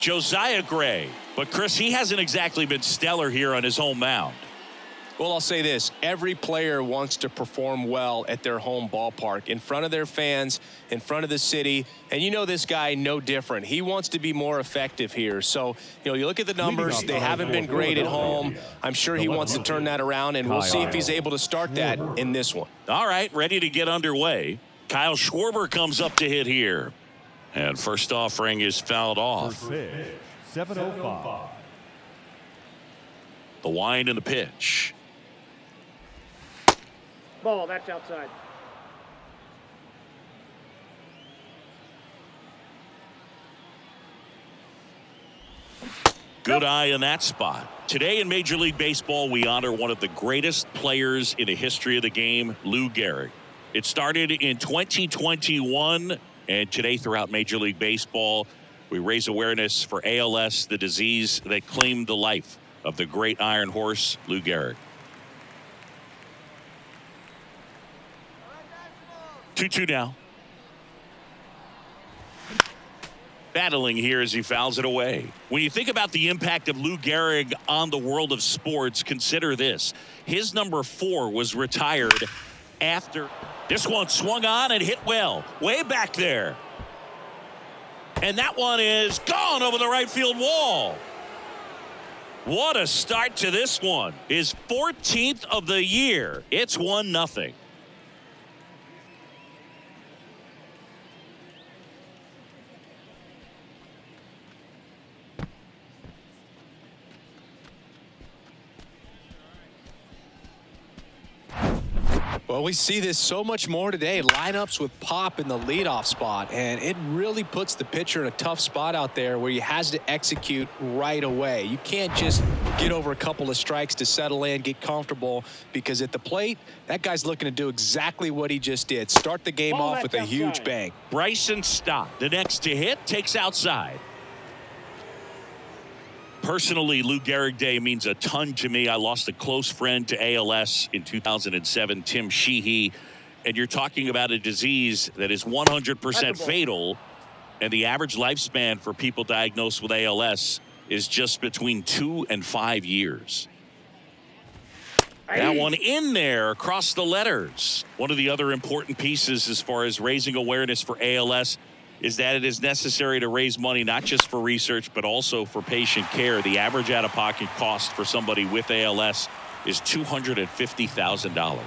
Josiah Gray. But, Chris, he hasn't exactly been stellar here on his home mound. Well, I'll say this. Every player wants to perform well at their home ballpark, in front of their fans, in front of the city. And you know this guy no different. He wants to be more effective here. So, you look at the numbers. They haven't been great at home. I'm sure he wants to turn that around, and we'll see if he's able to start that in this one. All right, ready to get underway. Kyle Schwarber comes up to hit here. And first offering is fouled off. 7:05. The wind and the pitch. Ball, that's outside. Good eye in that spot. Today in Major League Baseball, we honor one of the greatest players in the history of the game, Lou Gehrig. It started in 2021, and today throughout Major League Baseball, we raise awareness for ALS, the disease that claimed the life of the great Iron Horse, Lou Gehrig. 2-2 now. Battling here as he fouls it away. When you think about the impact of Lou Gehrig on the world of sports, consider this. His number 4 was retired after this one swung on and hit well. Way back there. And that one is gone over the right field wall. What a start to this one. His 14th of the year. It's 1-0. Well, we see this so much more today. Lineups with pop in the leadoff spot, and it really puts the pitcher in a tough spot out there where he has to execute right away. You can't just get over a couple of strikes to settle in, get comfortable, because at the plate, that guy's looking to do exactly what he just did. Start the game off with a huge bang. Bryson Stott, the next to hit, takes outside. Personally, Lou Gehrig Day means a ton to me. I lost a close friend to ALS in 2007, Tim Sheehy. And you're talking about a disease that is 100% fatal. And the average lifespan for people diagnosed with ALS is just between 2 and 5 years. That one in there across the letters. One of the other important pieces as far as raising awareness for ALS is that it is necessary to raise money not just for research but also for patient care. The average out-of-pocket cost for somebody with ALS is $250,000.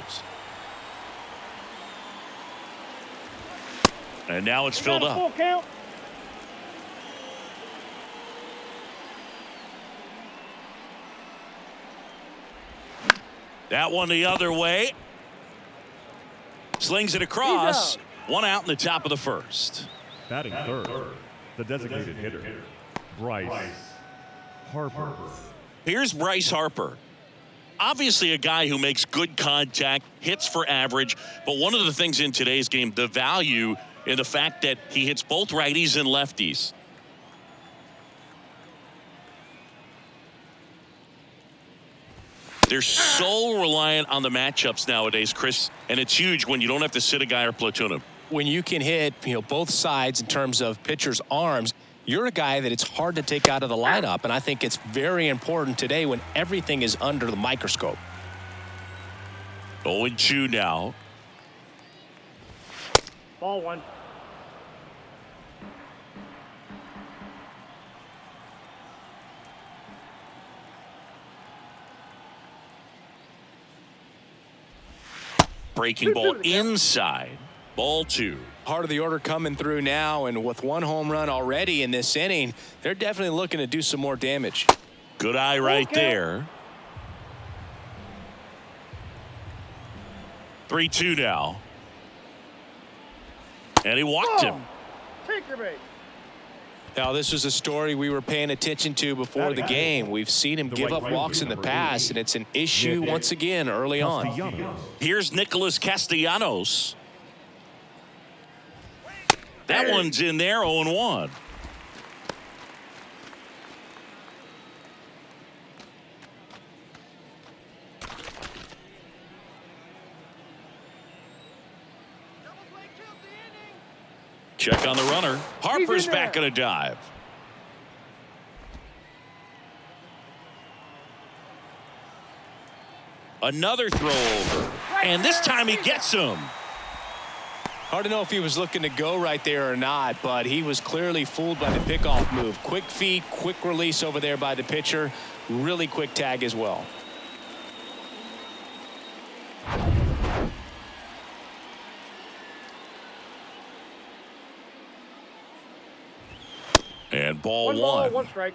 And now it's filled up. That one the other way. Slings it across. One out in the top of the first. Batting third, the designated hitter, Bryce Harper. Here's Bryce Harper. Obviously a guy who makes good contact, hits for average, but one of the things in today's game, the value in the fact that he hits both righties and lefties. They're so reliant on the matchups nowadays, Chris, and it's huge when you don't have to sit a guy or platoon him. When you can hit, both sides in terms of pitchers' arms, you're a guy that it's hard to take out of the lineup. And I think it's very important today when everything is under the microscope. 0-2 now. Ball one. Breaking ball inside. Ball 2. Part of the order coming through now, and with one home run already in this inning, they're definitely looking to do some more damage. Good eye right there. 3-2 now. And he walked him. Take your bait. Now, this was a story we were paying attention to before the game. We've seen him give up walks in the past, and it's an issue once again early on. Here's Nicholas Castellanos. That one's in there, 0-1. Check on the runner. Harper's back in a dive. Another throw over. And this time he gets him. Hard to know if he was looking to go right there or not, but he was clearly fooled by the pickoff move. Quick feet, quick release over there by the pitcher. Really quick tag as well. And ball One ball, one strike.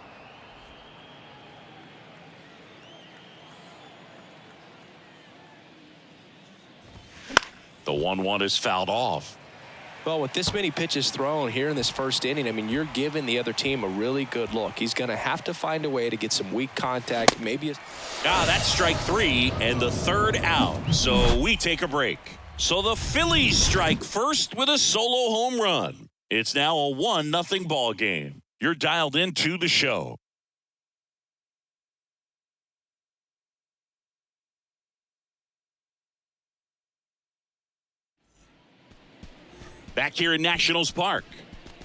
The 1-1 is fouled off. Well, with this many pitches thrown here in this first inning, I mean, you're giving the other team a really good look. He's going to have to find a way to get some weak contact. Maybe That's strike 3 and the third out. So we take a break. So the Phillies strike first with a solo home run. It's now a 1-0 ball game. You're dialed into the show. Back here in Nationals Park.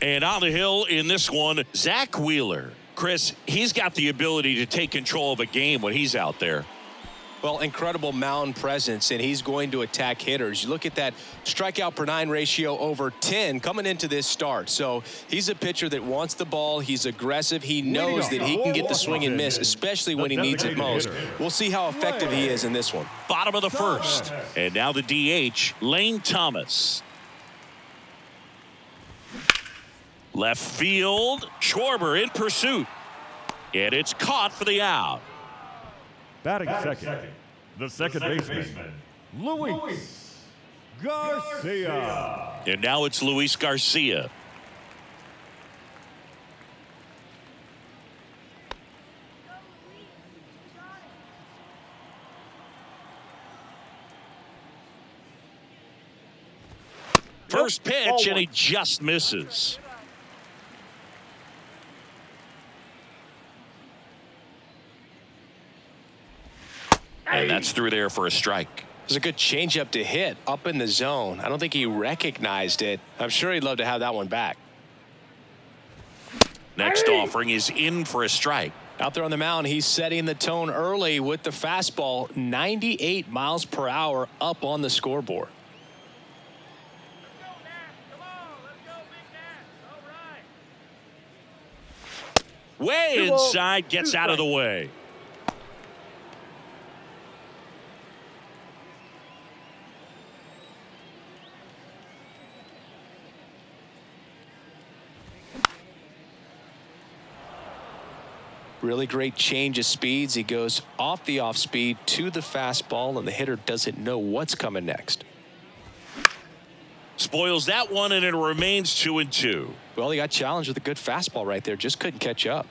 And on the hill in this one, Zach Wheeler. Chris, he's got the ability to take control of a game when he's out there. Well, incredible mound presence, and he's going to attack hitters. You look at that strikeout per 9 ratio over 10 coming into this start. So he's a pitcher that wants the ball. He's aggressive. He knows that he can get the swing and miss, especially when he needs it most. We'll see how effective he is in this one. Bottom of the first. And now the DH, Lane Thomas. Left field, Schwarber in pursuit. And it's caught for the out. Batting second, the second baseman, Luis Garcia. And now it's Luis Garcia. First pitch, and he just misses. And that's through there for a strike. It was a good changeup to hit up in the zone. I don't think he recognized it. I'm sure he'd love to have that one back. Next offering is in for a strike. Out there on the mound, he's setting the tone early with the fastball. 98 miles per hour up on the scoreboard. Way inside, gets out of the way. Really great change of speeds. He goes off the off speed to the fastball, and the hitter doesn't know what's coming next. Spoils that one, and it remains 2-2. Well, he got challenged with a good fastball right there. Just couldn't catch up.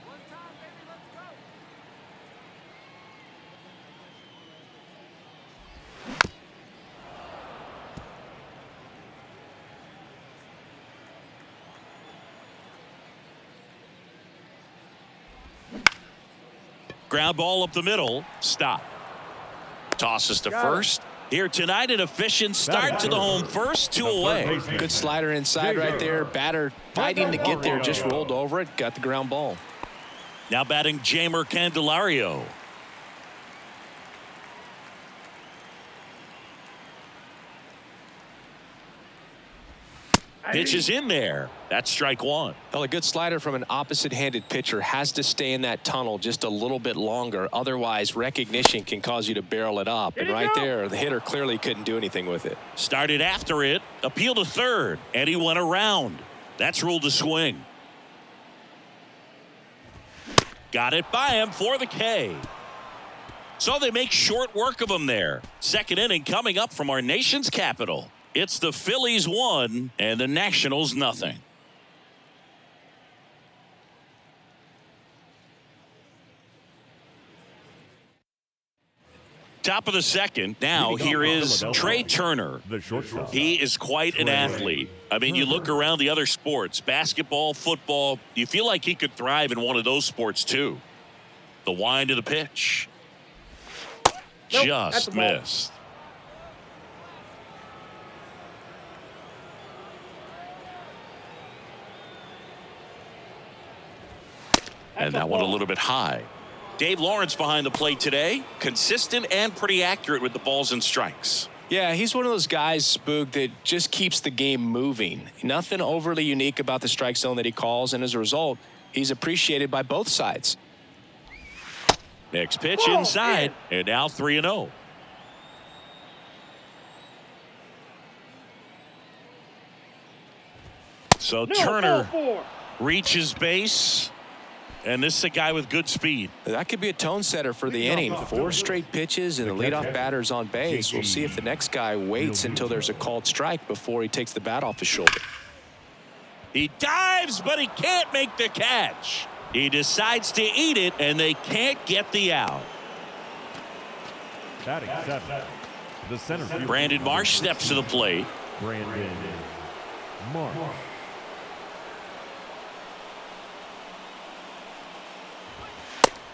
Ground ball up the middle. Stop. Tosses to first. Here tonight, an efficient start to the home first. 2 away. Good slider inside right there. Batter fighting to get there. Just rolled over it. Got the ground ball. Now batting Jamer Candelario. Pitch is in there. That's strike 1. Well, a good slider from an opposite-handed pitcher has to stay in that tunnel just a little bit longer. Otherwise, recognition can cause you to barrel it up. And right there, the hitter clearly couldn't do anything with it. Started after it. Appeal to third. And he went around. That's ruled a swing. Got it by him for the K. So they make short work of him there. Second inning coming up from our nation's capital. It's the Phillies 1 and the Nationals 0. Top of the second. Now here is Trey Turner. The shortstop. He is quite an athlete. I mean, you look around the other sports, basketball, football, you feel like he could thrive in one of those sports too. The wind of the pitch. Just missed. And that one a little bit high. Dave Lawrence behind the plate today. Consistent and pretty accurate with the balls and strikes. Yeah, he's one of those guys, Spook, that just keeps the game moving. Nothing overly unique about the strike zone that he calls, and as a result, he's appreciated by both sides. Next pitch inside, and now 3-0. So Turner reaches base, and this is a guy with good speed. That could be a tone setter for the inning. 4 straight pitches and the leadoff batter's on base. We'll see if the next guy waits until there's a called strike before he takes the bat off his shoulder. He dives, but he can't make the catch. He decides to eat it, and they can't get the out. Batting 7, the center fielder. Brandon Marsh steps to the plate. Brandon Marsh.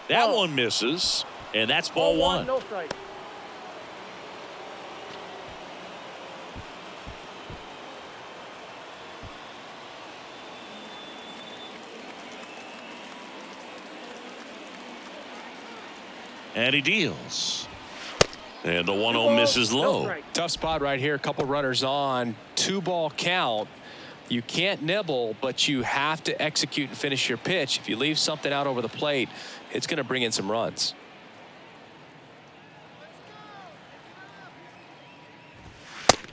That one misses, and that's ball one. No strike. And he deals. And the 1-0 misses low. Tough spot right here. A couple runners on. 2-ball count. You can't nibble, but you have to execute and finish your pitch. If you leave something out over the plate, it's going to bring in some runs.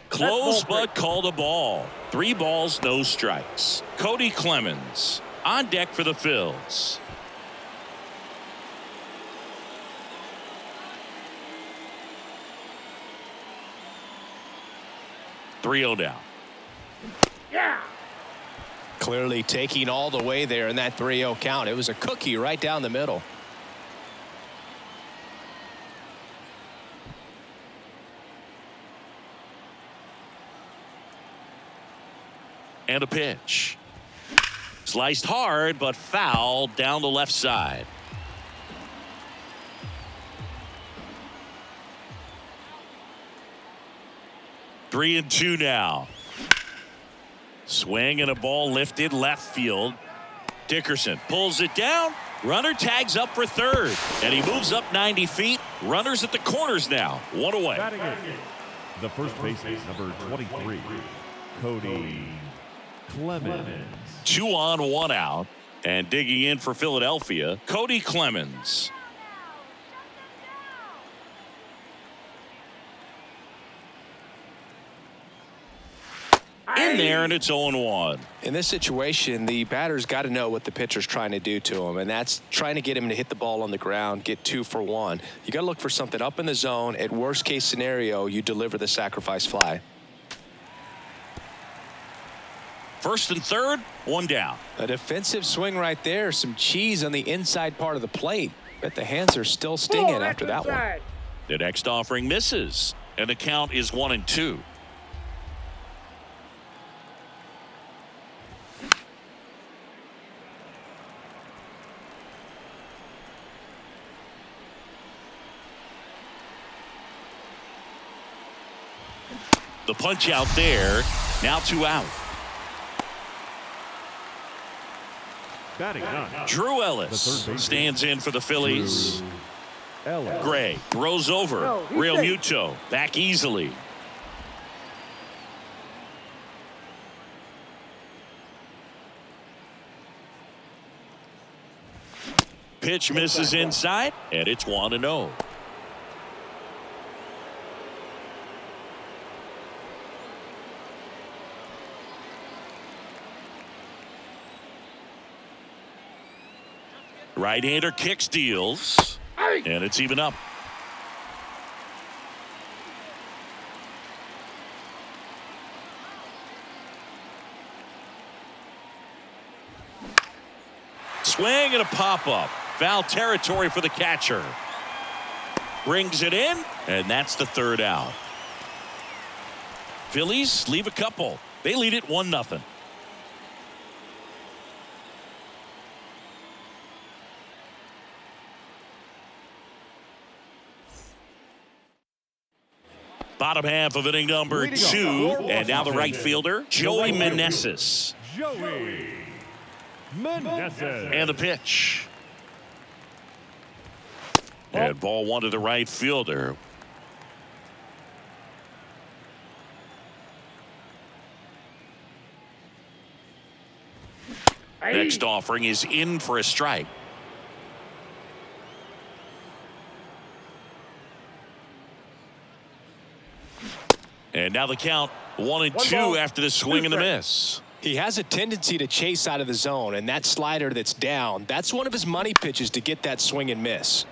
Close but called a ball. 3 balls, no strikes. Cody Clemens on deck for the Phils. .3-0 down. Yeah. Clearly taking all the way there in that 3-0 count. It was a cookie right down the middle. And a pitch. Sliced hard, but foul down the left side. Three and 2 now. Swing and a ball lifted left field. Dickerson pulls it down. Runner tags up for third, and he moves up 90 feet. Runners at the corners now. 1 away. Batting it, the first baseman, number 23, Cody Clemens. 2 on, 1 out. And digging in for Philadelphia, Cody Clemens. In there, and it's 0-1. In this situation, the batter's got to know what the pitcher's trying to do to him, and that's trying to get him to hit the ball on the ground, get 2 for 1. You got to look for something up in the zone. At worst case scenario, you deliver the sacrifice fly. First and third, 1 down. A defensive swing right there. Some cheese on the inside part of the plate. Bet the hands are still stinging after that one. The next offering misses, and the count is 1-2. The punch out there. Now 2 out. Batting 9, Drew Ellis stands in for the Phillies. Gray throws over. Real Muto back easily. Pitch misses inside, and it's 1-0. Right-hander kicks, deals, and it's even up. Swing and a pop-up. Foul territory for the catcher. Brings it in, and that's the 3rd out. Phillies leave a couple. They lead it 1-0. Bottom half of inning number 2, and now the right fielder, Joey Meneses. Joey Meneses. And the pitch. And ball one to the right fielder. Next offering is in for a strike. And now the count 1-2 after the swing and the miss. He has a tendency to chase out of the zone, and that slider that's down, that's one of his money pitches to get that swing and miss.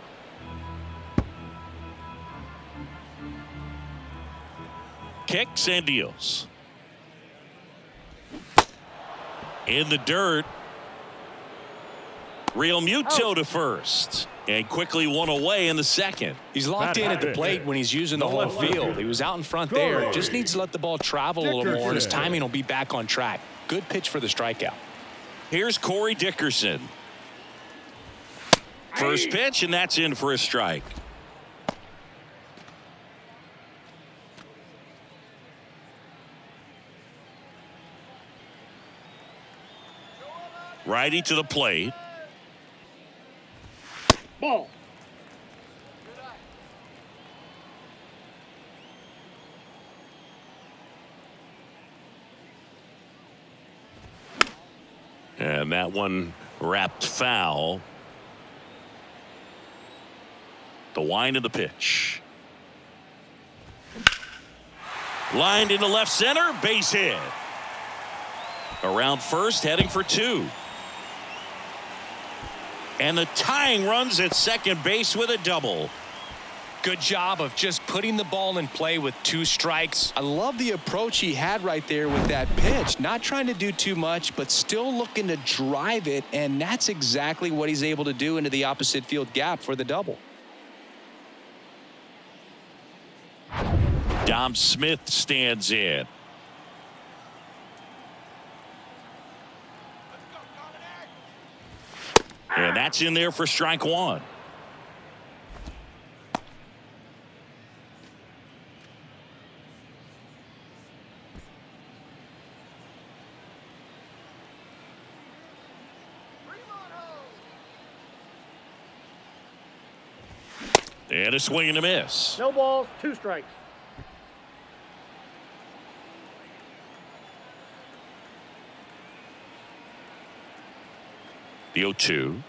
Kicks and deals. In the dirt. Real Muto to first. And quickly one away in the second. He's locked in at the plate when he's using the whole field. He was out in front there. Just needs to let the ball travel a little more, and his timing will be back on track. Good pitch for the strikeout. Here's Corey Dickerson. First pitch, and that's in for a strike. Righty to the plate. Ball. And that one wrapped foul. The wind of the pitch. Lined into left center, base hit. Around first, heading for two. And the tying runs at second base with a double. Good job of just putting the ball in play with 2 strikes. I love the approach he had right there with that pitch. Not trying to do too much, but still looking to drive it, and that's exactly what he's able to do into the opposite field gap for the double. Dom Smith stands in. And that's in there for strike one. And a swing and a miss. No balls, 2 strikes. The 0-2.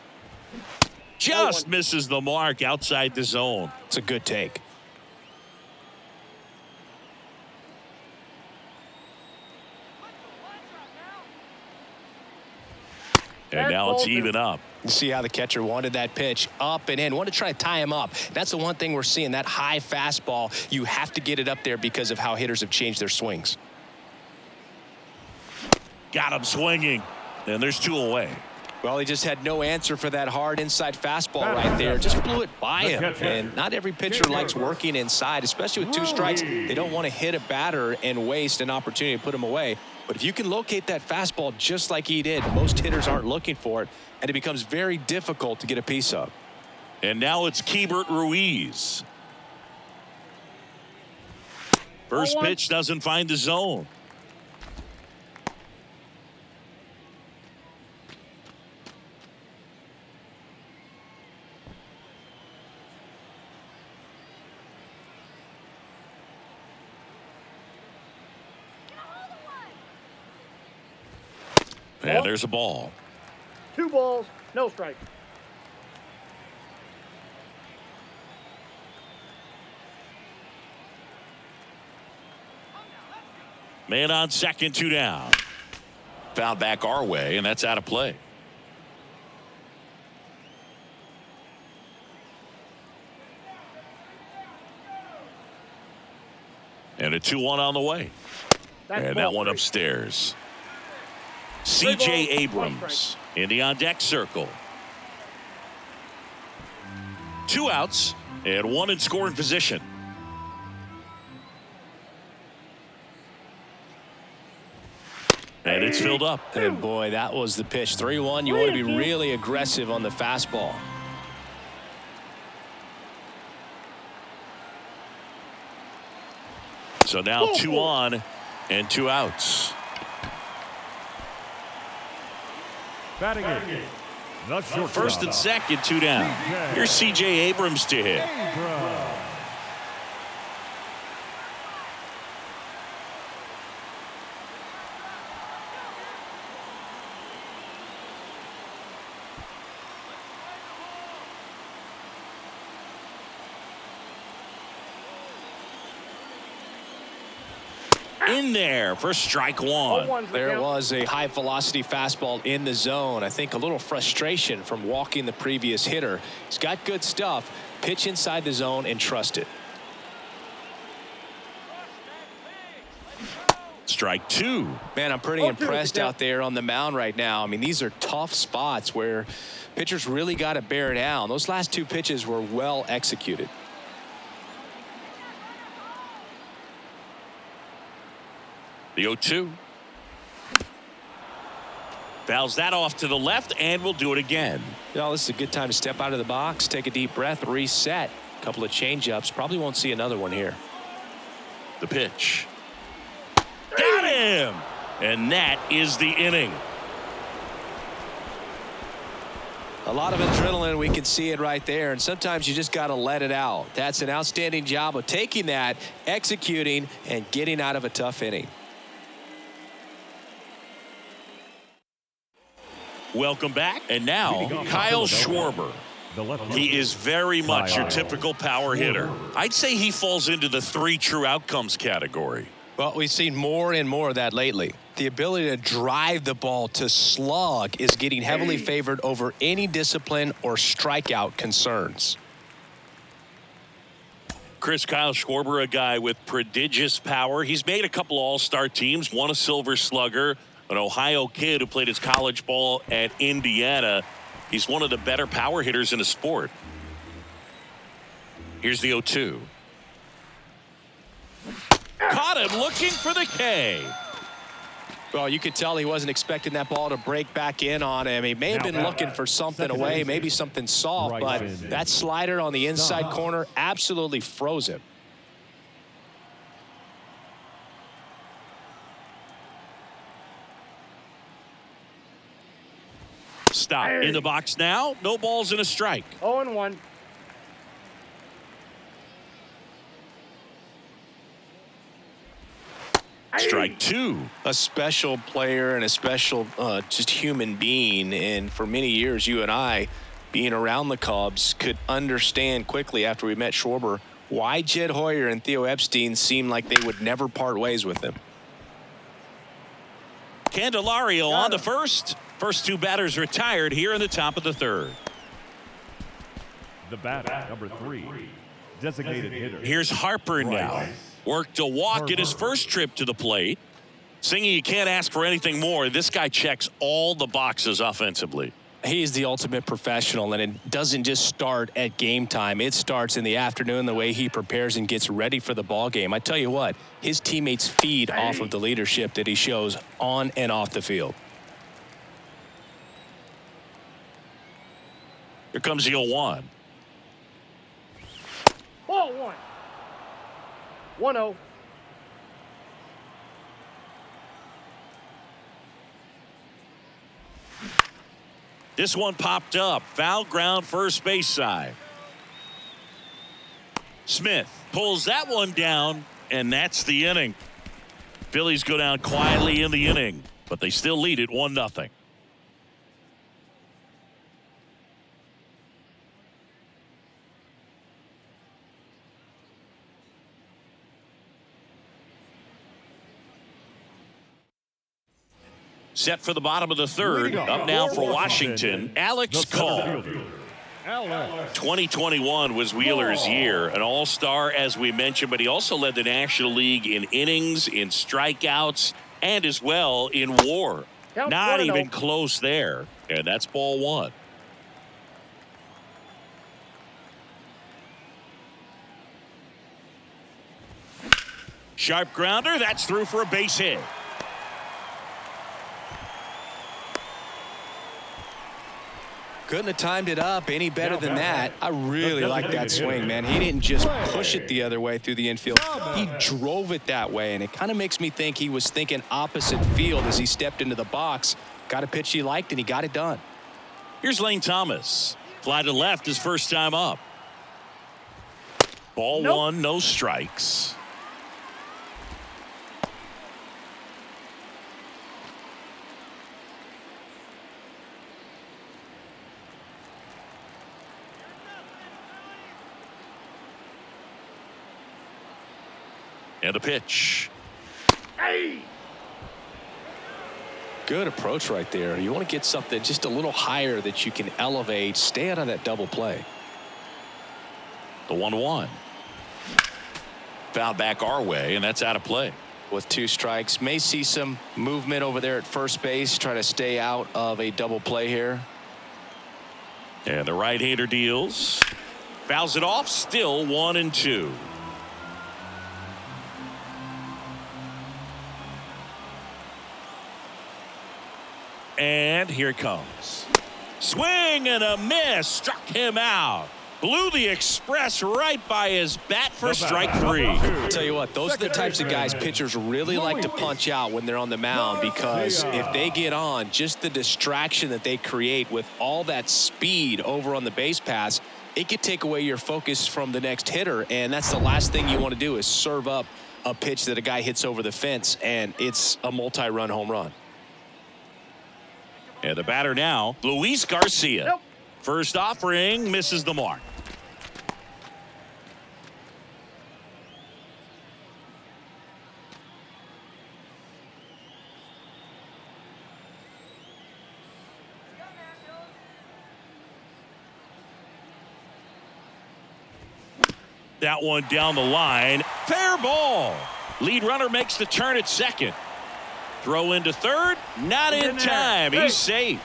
Just misses the mark outside the zone. It's a good take. And now it's even up. See how the catcher wanted that pitch up and in. Want to try to tie him up. That's the one thing we're seeing, that high fastball. You have to get it up there because of how hitters have changed their swings. Got him swinging. And there's 2 away. Well, he just had no answer for that hard inside fastball right there. Just blew it by him. And not every pitcher likes working inside, especially with 2 strikes. They don't want to hit a batter and waste an opportunity to put him away. But if you can locate that fastball just like he did, most hitters aren't looking for it, and it becomes very difficult to get a piece of. And now it's Keibert Ruiz. First pitch doesn't find the zone. And there's a ball. 2 balls, no strike. Man on second, 2 down. Fouled back our way, and that's out of play. And a 2-1 on the way. And that one upstairs. C.J. Abrams in the on-deck circle. 2 outs and 1 in scoring position. And it's filled up. And boy, that was the pitch. 3-1. You want to be really aggressive on the fastball. So now 2 on and 2 outs. Batting in, The shortstop. First and second, 2 down. Here's C.J. Abrams to hit. Abrams. In there for strike one. There was a high velocity fastball in the zone. I think a little frustration from walking the previous hitter. He's got good stuff. Pitch inside the zone and trust it. Strike two. Man, I'm pretty impressed out there on the mound right now. I mean, these are tough spots where pitchers really got to bear down. Those last 2 pitches were well executed. The 0-2. Fouls that off to the left, and we'll do it again. Well, this is a good time to step out of the box, take a deep breath, reset. A couple of change-ups. Probably won't see another one here. The pitch. Got him! And that is the inning. A lot of adrenaline, we can see it right there, and sometimes you just got to let it out. That's an outstanding job of taking that, executing, and getting out of a tough inning. Welcome back. And now, Kyle Schwarber. He is very much your typical power hitter. I'd say he falls into the 3 true outcomes category. Well, we've seen more and more of that lately. The ability to drive the ball to slug is getting heavily favored over any discipline or strikeout concerns. Kyle Schwarber, a guy with prodigious power. He's made a couple all-star teams, won a Silver Slugger, an Ohio kid who played his college ball at Indiana. He's one of the better power hitters in the sport. Here's the 0-2. Caught him looking for the K. Well, you could tell he wasn't expecting that ball to break back in on him. He may have been looking for something away, maybe something soft, but that slider on the inside corner absolutely froze him. Stop. In the box now. No balls and a strike. 0-1. Strike two. A special player and a special just human being. And for many years, you and I, being around the Cubs, could understand quickly after we met Schwarber why Jed Hoyer and Theo Epstein seemed like they would never part ways with him. Candelario on the first. First 2 batters retired here in the top of the 3rd. The batter, number 3, designated hitter. Here's Harper now. Worked a walk in his first trip to the plate. Singing, you can't ask for anything more. This guy checks all the boxes offensively. He's the ultimate professional, and it doesn't just start at game time. It starts in the afternoon, the way he prepares and gets ready for the ball game. I tell you what, his teammates feed off of the leadership that he shows on and off the field. Here comes the 0-1. Ball 1. 1-0. This one popped up. Foul ground first base side. Smith pulls that one down, and that's the inning. Phillies go down quietly in the inning, but they still lead it 1-0. Set for the bottom of the 3rd. Up now for Washington, Alex Call. 2021 was Wheeler's year, an all-star as we mentioned, but he also led the National League in innings, in strikeouts, and as well in WAR. Not even close there, and that's ball 1. Sharp grounder, that's through for a base hit. Couldn't have timed it up any better than that. I really like that swing, man. He didn't just push it the other way through the infield. He drove it that way, and it kind of makes me think he was thinking opposite field as he stepped into the box. Got a pitch he liked, and he got it done. Here's Lane Thomas. Fly to left his first time up. Ball one, no strikes. And a pitch. Hey! Good approach right there. You want to get something just a little higher that you can elevate. Stay out of that double play. The 1-1. Foul back our way, and that's out of play. With 2 strikes, may see some movement over there at first base. Try to stay out of a double play here. And the right-hander deals. Fouls it off. Still 1-2. And here it comes. Swing and a miss. Struck him out. Blew the express right by his bat for strike 3. I'll tell you what, those are the types of guys pitchers really like to punch out when they're on the mound, because if they get on, just the distraction that they create with all that speed over on the base pass, it could take away your focus from the next hitter, and that's the last thing you want to do is serve up a pitch that a guy hits over the fence, and it's a multi-run home run. And the batter now, Luis Garcia. Nope. First offering, misses the mark. That one down the line. Fair ball. Lead runner makes the turn at second. Throw into third. Not in time. He's safe.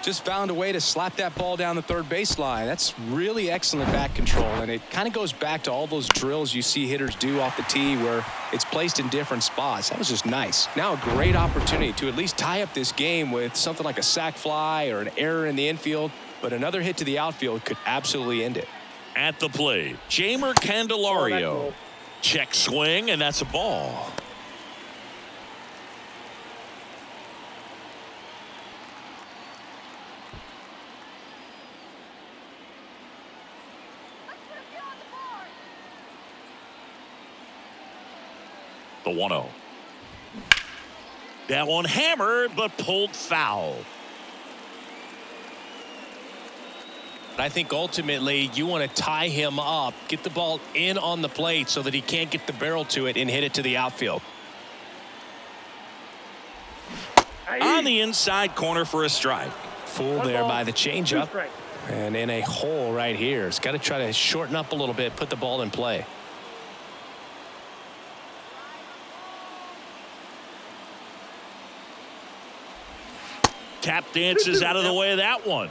Just found a way to slap that ball down the third baseline. That's really excellent bat control, and it kind of goes back to all those drills you see hitters do off the tee where it's placed in different spots. That was just nice. Now a great opportunity to at least tie up this game with something like a sac fly or an error in the infield, but another hit to the outfield could absolutely end it. At the plate, Jamer Candelario. Check swing, and that's a ball. The 1-0. That one hammered, but pulled foul. I think ultimately you want to tie him up, get the ball in on the plate so that he can't get the barrel to it and hit it to the outfield. On the inside corner for a strike. Fooled there by the changeup. And in a hole right here. It's got to try to shorten up a little bit, put the ball in play. Tap dances out of the way of that one.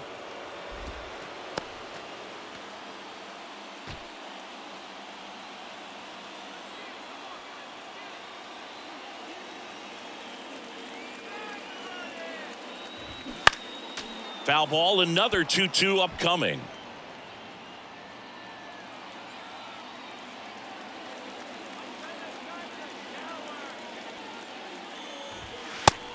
Foul ball, another 2-2 upcoming.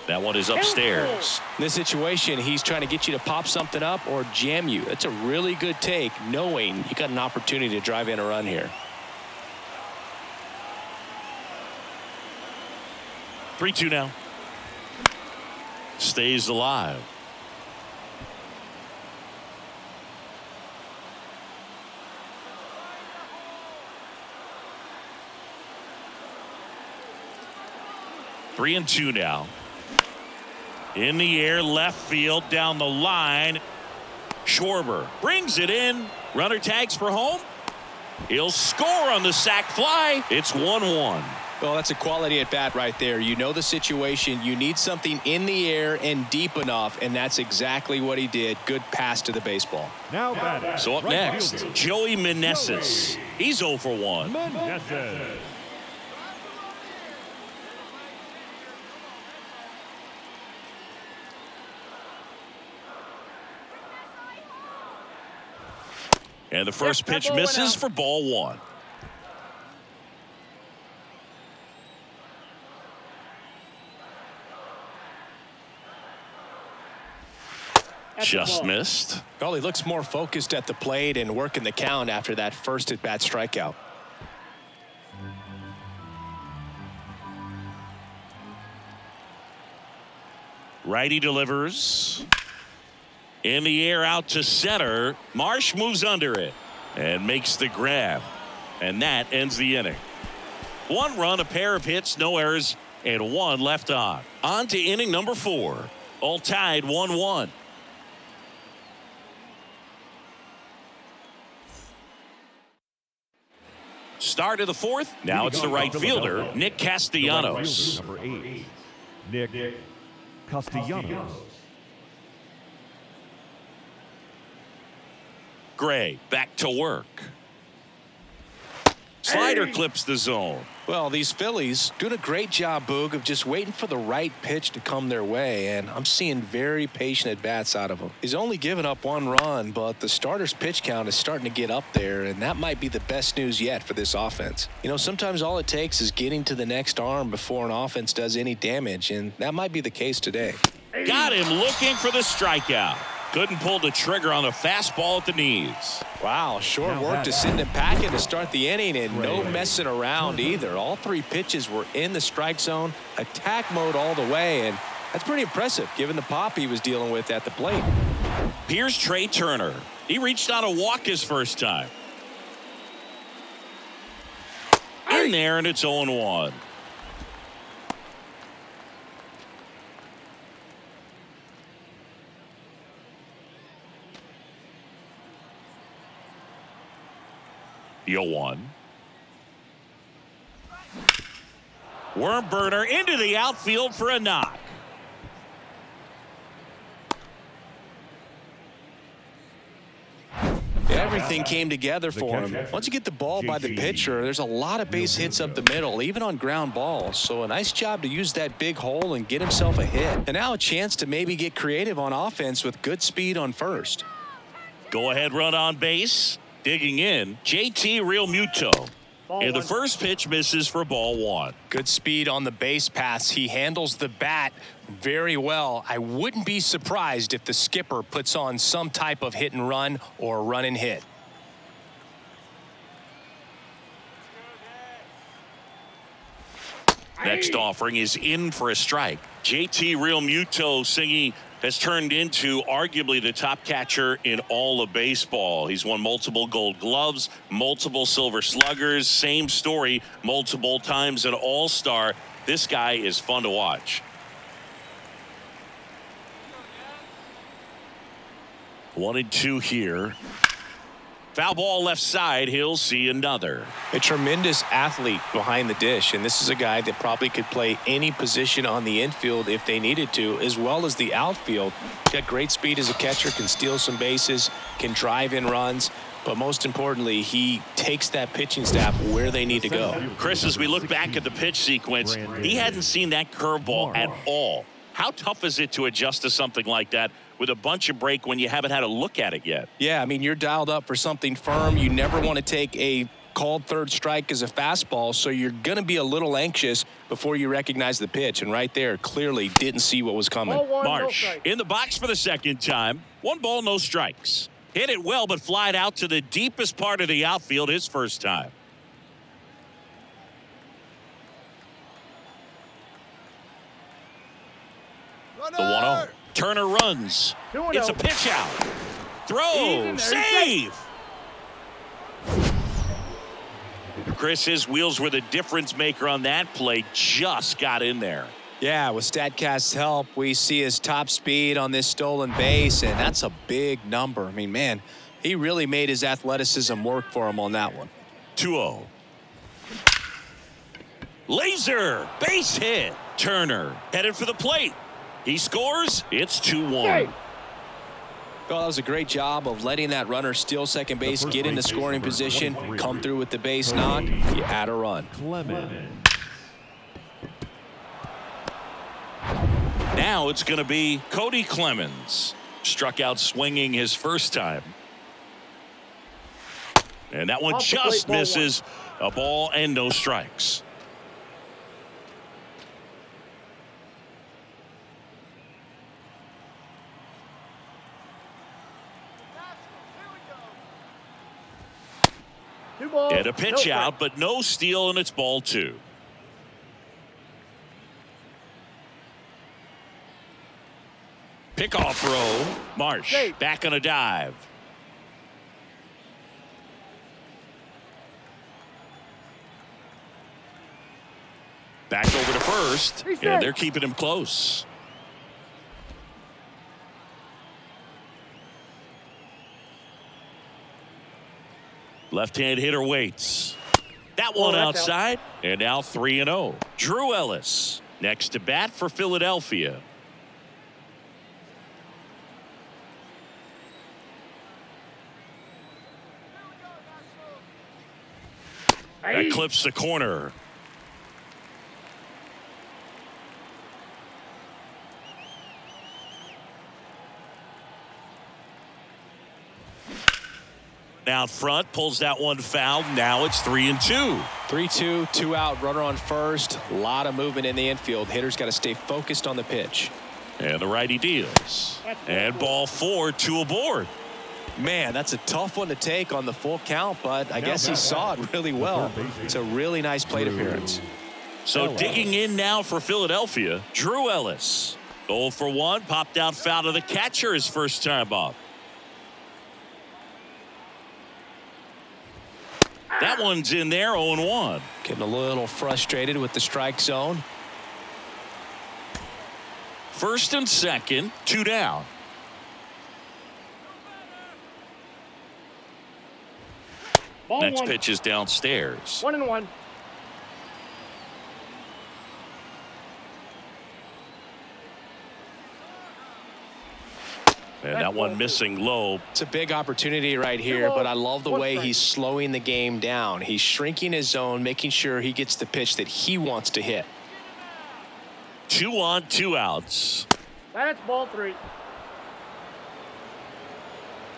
That one is upstairs. In this situation, he's trying to get you to pop something up or jam you. That's a really good take, knowing you got an opportunity to drive in a run here. 3-2 now. Stays alive. Three and two now. In the air, left field, down the line. Schwarber brings it in. Runner tags for home. He'll score on the sac fly. It's 1-1. Well, that's a quality at bat right there. You know the situation. You need something in the air and deep enough, and that's exactly what he did. Good pass to the baseball. Now batting. So up right next, fielder, Joey Meneses. He's 0 for 1. Meneses. And the first pitch misses for ball 1. Just missed. Well, he looks more focused at the plate and working the count after that first at-bat strikeout. Righty delivers. In the air out to center. Marsh moves under it and makes the grab. And that ends the inning. 1 run, a pair of hits, no errors, and 1 left on. On to inning number 4. All tied 1-1. Start of the 4th. Now it's the right fielder, Nick Castellanos. Number 8, Nick Castellanos. Gray back to work. Slider clips the zone. Well, these Phillies doing a great job, Boog, of just waiting for the right pitch to come their way, and I'm seeing very patient at-bats out of him. He's only given up 1 run, but the starter's pitch count is starting to get up there, and that might be the best news yet for this offense. You know, sometimes all it takes is getting to the next arm before an offense does any damage, and that might be the case today. Got him looking for the strikeout. Couldn't pull the trigger on the fastball at the knees. Wow, short work to send it back in to start the inning, and no messing around either. All 3 pitches were in the strike zone, attack mode all the way, and that's pretty impressive given the pop he was dealing with at the plate. Here's Trey Turner. He reached on a walk his first time. In there, and it's 0-1. The 0-1. Worm burner into the outfield for a knock. Everything came together for him. Once you get the ball by the pitcher, there's a lot of base hits up the middle, even on ground balls. So a nice job to use that big hole and get himself a hit. And now a chance to maybe get creative on offense with good speed on first. Go ahead run on base. Digging in, JT Realmuto. And the first pitch misses for ball 1. Good speed on the base paths. He handles the bat very well. I wouldn't be surprised if the skipper puts on some type of hit and run or run and hit. Next offering is in for a strike. JT Realmuto singing has turned into arguably the top catcher in all of baseball. He's won multiple Gold Gloves, multiple Silver Sluggers, same story, multiple times an All-Star. This guy is fun to watch. 1-2 here. Foul ball left side. He'll see another. A tremendous athlete behind the dish, and this is a guy that probably could play any position on the infield if they needed to, as well as the outfield. Got great speed as a catcher, can steal some bases, can drive in runs, but most importantly, he takes that pitching staff where they need to go. Chris, as we look back at the pitch sequence, he hadn't seen that curveball at all. How tough is it to adjust to something like that with a bunch of break when you haven't had a look at it yet? Yeah, I mean, you're dialed up for something firm. You never want to take a called third strike as a fastball, so you're going to be a little anxious before you recognize the pitch. And right there, clearly didn't see what was coming. Marsh in the box for the second time. 1 ball, no strikes. Hit it well, but flied out to the deepest part of the outfield his first time. The 1-0. Turner runs. It's a pitch out. Throw. Save. Chris, his wheels were the difference maker on that play. Just got in there. Yeah, with StatCast's help, we see his top speed on this stolen base, and that's a big number. I mean, man, he really made his athleticism work for him on that one. 2-0. Laser. Base hit. Turner headed for the plate. He scores. It's 2-1. Well, that was a great job of letting that runner steal second base, get into scoring position, come through with the base knock. You had a run. Now it's going to be Cody Clemens. Struck out swinging his first time. And that one just misses. A ball and no strikes. 2 balls. And a pitch no out, strike. but no steal, and it's ball 2. Pickoff throw. Marsh Safe. back on a dive. Back over to first, He's and safe. they're keeping him close. Left-hand hitter waits. That one that's outside, and now 3-0. Drew Ellis next to bat for Philadelphia. That clips the corner. Out front, pulls that one foul. Now it's 3-2. 3-2, 2 out, runner on first. A lot of movement in the infield. Hitter's got to stay focused on the pitch. And the righty deals. And ball 4, 2 aboard. Man, that's a tough one to take on the full count, but I guess he saw it really well. It's a really nice plate appearance. So digging in now for Philadelphia, Drew Ellis. 0 for 1, popped out foul to the catcher his first time up. That one's in there, 0-1. Getting a little frustrated with the strike zone. First and second, 2 down. Ball Next 1. pitch is downstairs. 1-1. And that one missing low. It's a big opportunity right here, but I love the way he's slowing the game down. He's shrinking his zone, making sure he gets the pitch that he wants to hit. 2 on, 2 outs. That's ball 3.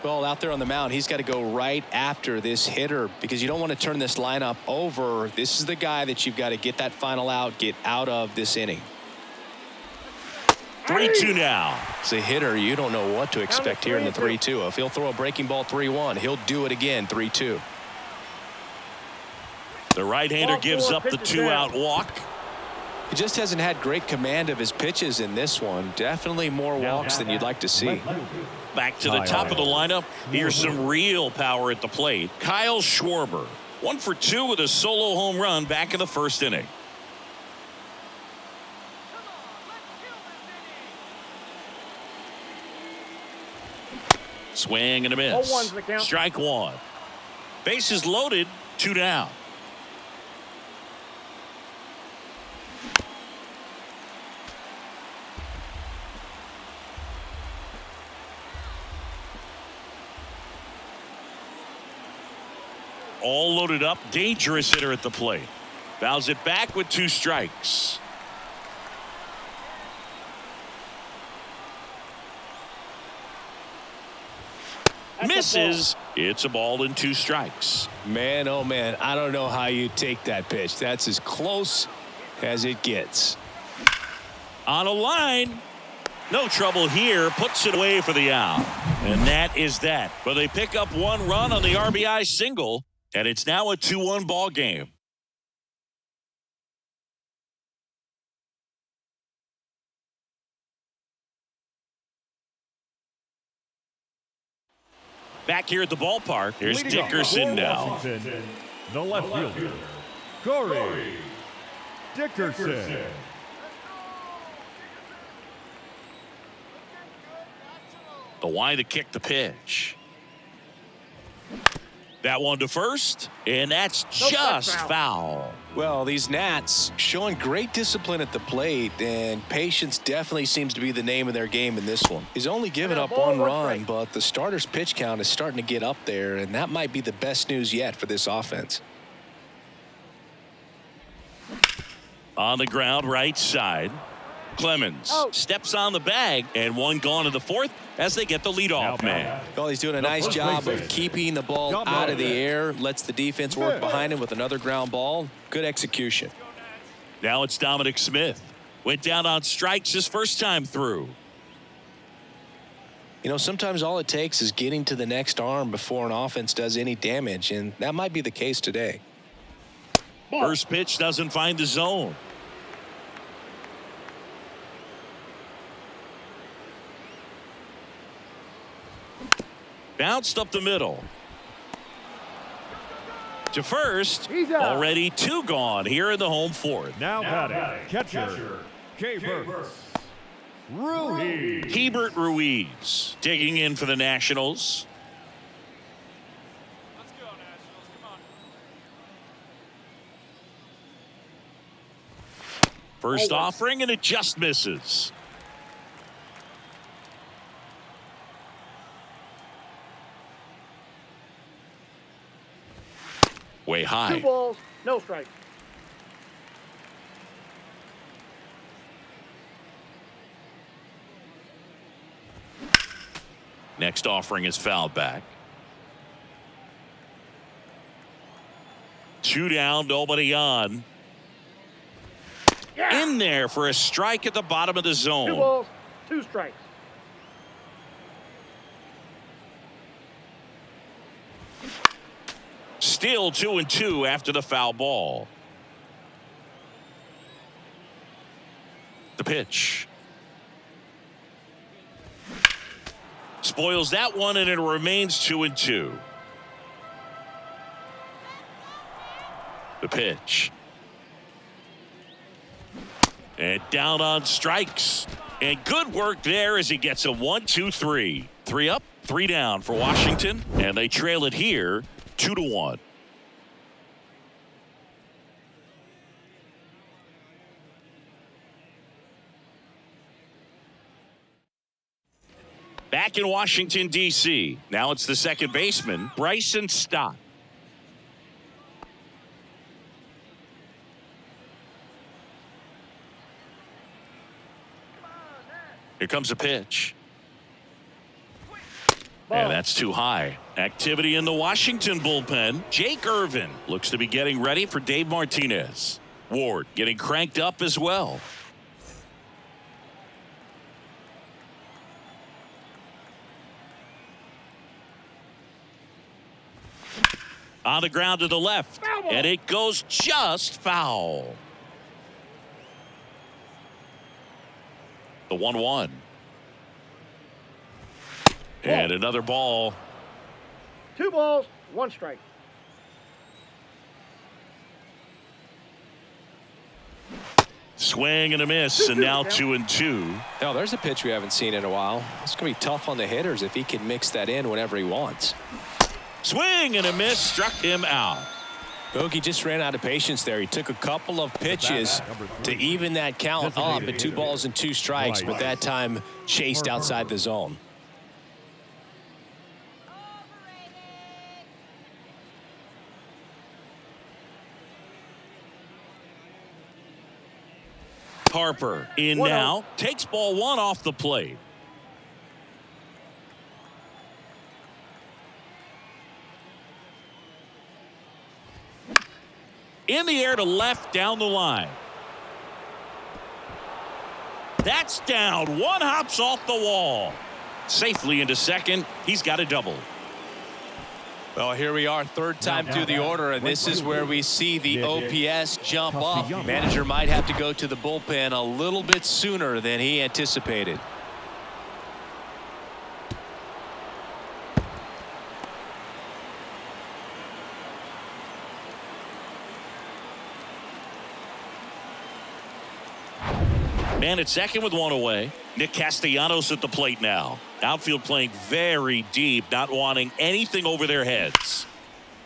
Well, out there on the mound, he's got to go right after this hitter because you don't want to turn this lineup over. This is the guy that you've got to get that final out, get out of this inning. 3-2 now. As a hitter, you don't know what to expect here in the 3-2. If he'll throw a breaking ball 3-1, he'll do it again 3-2. The right-hander gives up the 2-out walk. He just hasn't had great command of his pitches in this one. Definitely more walks than you'd like to see. Back to the top of the lineup. Here's some real power at the plate. Kyle Schwarber, 1 for 2 with a solo home run back in the first inning. Swing and a miss. 0-1's the count. Strike 1. Bases loaded, 2 down. All loaded up, dangerous hitter at the plate. Fouls it back with 2 strikes. Misses. It's a ball and 2 strikes. Man, oh man, I don't know how you take that pitch. That's as close as it gets. On a line. No trouble here. Puts it away for the out. And that is that. But they pick up 1 run on the RBI single. And it's now a 2-1 ball game. Back here at the ballpark, here's Dickerson now. Washington, the left fielder, Corey Dickerson. The wide to kick the pitch. That one to first, and that's just foul. Well, these Nats showing great discipline at the plate, and patience definitely seems to be the name of their game in this one. He's only given up 1 run, but the starter's pitch count is starting to get up there, and that might be the best news yet for this offense. On the ground, right side. Clemens steps on the bag, and 1 gone in the 4th as they get the leadoff man. Well, he's doing a nice job of keeping the ball out of the air, lets the defense work behind him with another ground ball. Good execution. Now it's Dominic Smith. Went down on strikes his first time through. You know, sometimes all it takes is getting to the next arm before an offense does any damage, and that might be the case today. Ball. First pitch doesn't find the zone. Bounced up the middle. To first. He's out. Already 2 gone here in the home fourth. Now batting, catcher, K-Burks, Ruiz. Hebert Ruiz digging in for the Nationals. Let's go, Nationals. Come on. First offering, and it just misses. Way 2 high. balls, no strike. Next offering is fouled back. 2 down, nobody on. Yeah. In there for a strike at the bottom of the 2 zone. balls, 2 strikes. Still 2-2 after the foul ball. The pitch. Spoils that one, and it remains 2-2. The pitch. And down on strikes. And good work there as he gets a 1-2-3. 3 up, 3 down for Washington. And they trail it here 2-1. Back in Washington, D.C. Now it's the second baseman, Bryson Stott. Here comes a pitch. Ball. And that's too high. Activity in the Washington bullpen. Jake Irvin looks to be getting ready for Dave Martinez. Ward getting cranked up as well. On the ground to the left. Foul ball. And it goes just foul. The 1-1. And another ball. 2 balls, 1 strike. Swing and a miss, and now 2-2. Now, there's a pitch we haven't seen in a while. It's going to be tough on the hitters if he can mix that in whenever he wants. Swing and a miss, struck him out. Bogey just ran out of patience there. He took a couple of pitches to even that count up at 2 balls and 2 strikes, but that time chased outside the zone. Harper in 1-0. now, takes ball 1 off the plate. In the air to left, down the line. That's down. 1 hops off the wall. Safely into second. He's got a double. Well, here we are, 3rd time through the order, and this is where we see the OPS jump up. Manager might have to go to the bullpen a little bit sooner than he anticipated. Man at second with 1 away. Nick Castellanos at the plate now. Outfield playing very deep, not wanting anything over their heads.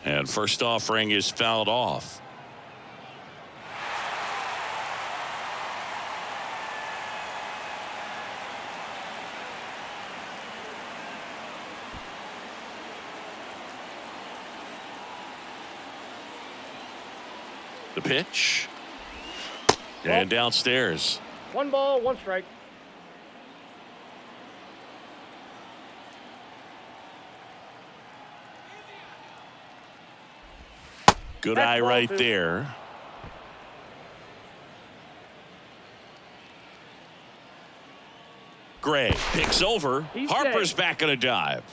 And first offering is fouled off. The pitch. And downstairs. 1 ball, 1 strike. Good That's eye ball right 2. there. Gray picks over. He's Harper's safe. back on a dive.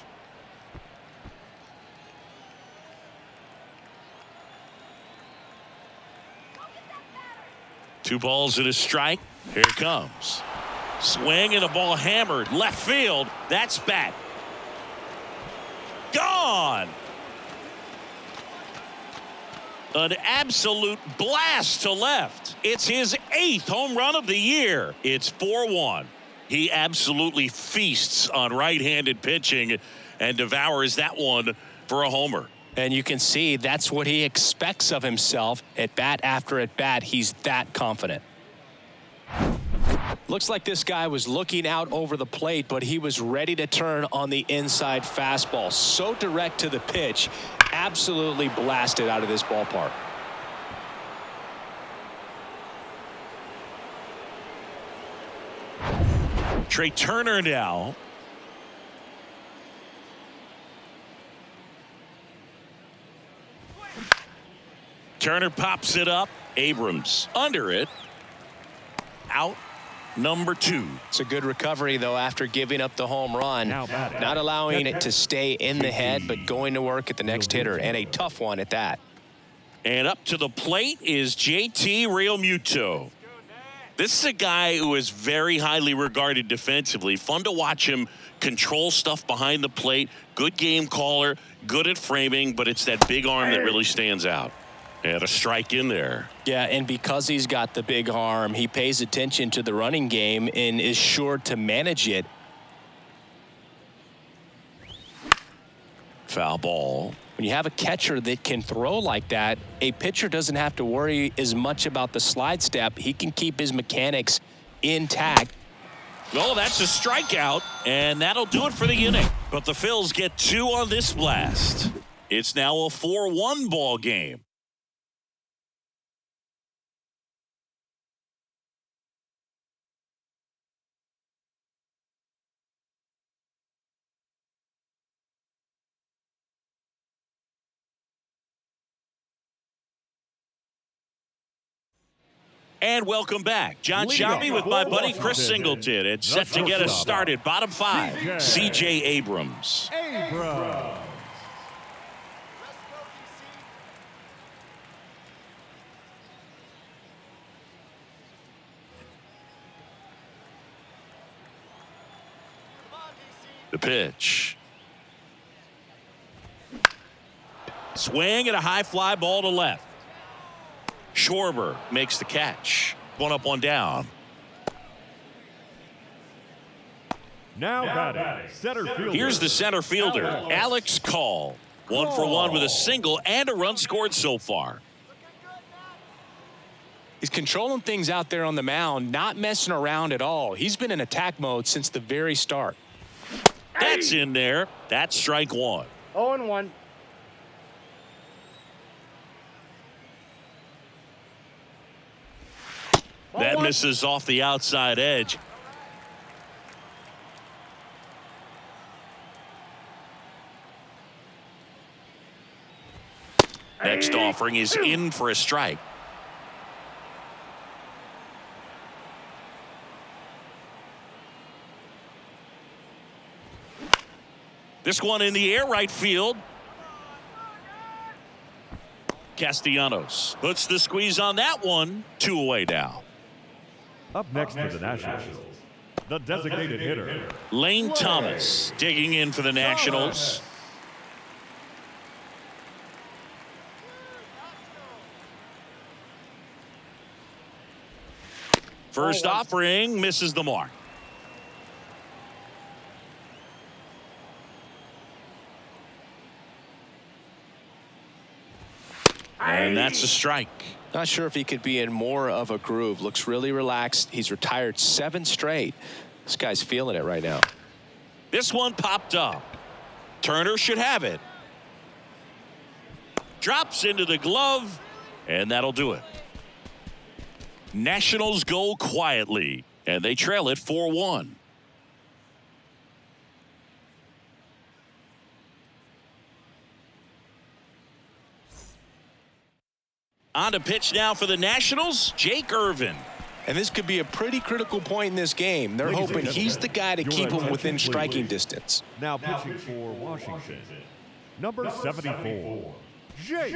Two balls and a strike. Here it comes. Swing and the ball hammered. Left field. That's back. Gone. An absolute blast to left. It's his 8th home run of the year. It's 4-1. He absolutely feasts on right-handed pitching and devours that one for a homer. And you can see that's what he expects of himself at bat after at bat. He's that confident. Looks like this guy was looking out over the plate, but he was ready to turn on the inside fastball. So direct to the pitch, absolutely blasted out of this ballpark. Trey Turner now. Turner pops it up. Abrams under it. Out. Number 2. It's a good recovery, though, after giving up the home run. Not allowing it to stay in the head, but going to work at the next hitter, and a tough one at that. And up to the plate is JT Realmuto. This is a guy who is very highly regarded defensively. Fun to watch him control stuff behind the plate. Good game caller, good at framing, but it's that big arm that really stands out. And a strike in there. Yeah, and because he's got the big arm, he pays attention to the running game and is sure to manage it. Foul ball. When you have a catcher that can throw like that, a pitcher doesn't have to worry as much about the slide step. He can keep his mechanics intact. Well, that's a strikeout, and that'll do it for the inning. But the Phils get 2 on this blast. It's now a 4-1 ball game. And welcome back. John Shabby with my buddy Chris Singleton. It's set to get us started. Bottom 5, CJ Abrams. The pitch. Swing and a high fly ball to left. Schwarber makes the catch. 1 up, 1 down. Now batting, center fielder. Here's the center fielder, Alex Call. 1 for 1 with a single and a run scored so far. He's controlling things out there on the mound, not messing around at all. He's been in attack mode since the very start. That's in there. That's strike 1. 0-1. That misses off the outside edge. Next offering is in for a strike. This one in the air, right field. Castellanos puts the squeeze on that one. 2 away now. Up next for the Nationals, the designated hitter, Lane Thomas digging in for the Nationals. First offering misses the mark. And that's a strike. Not sure if he could be in more of a groove. Looks really relaxed. He's retired 7 straight. This guy's feeling it right now. This one popped up. Turner should have it. Drops into the glove, and that'll do it. Nationals go quietly, and they trail it 4-1. On to pitch now for the Nationals, Jake Irvin. And this could be a pretty critical point in this game. They're hoping he's the guy to keep them within striking distance. Now pitching for Washington, number 74, Jake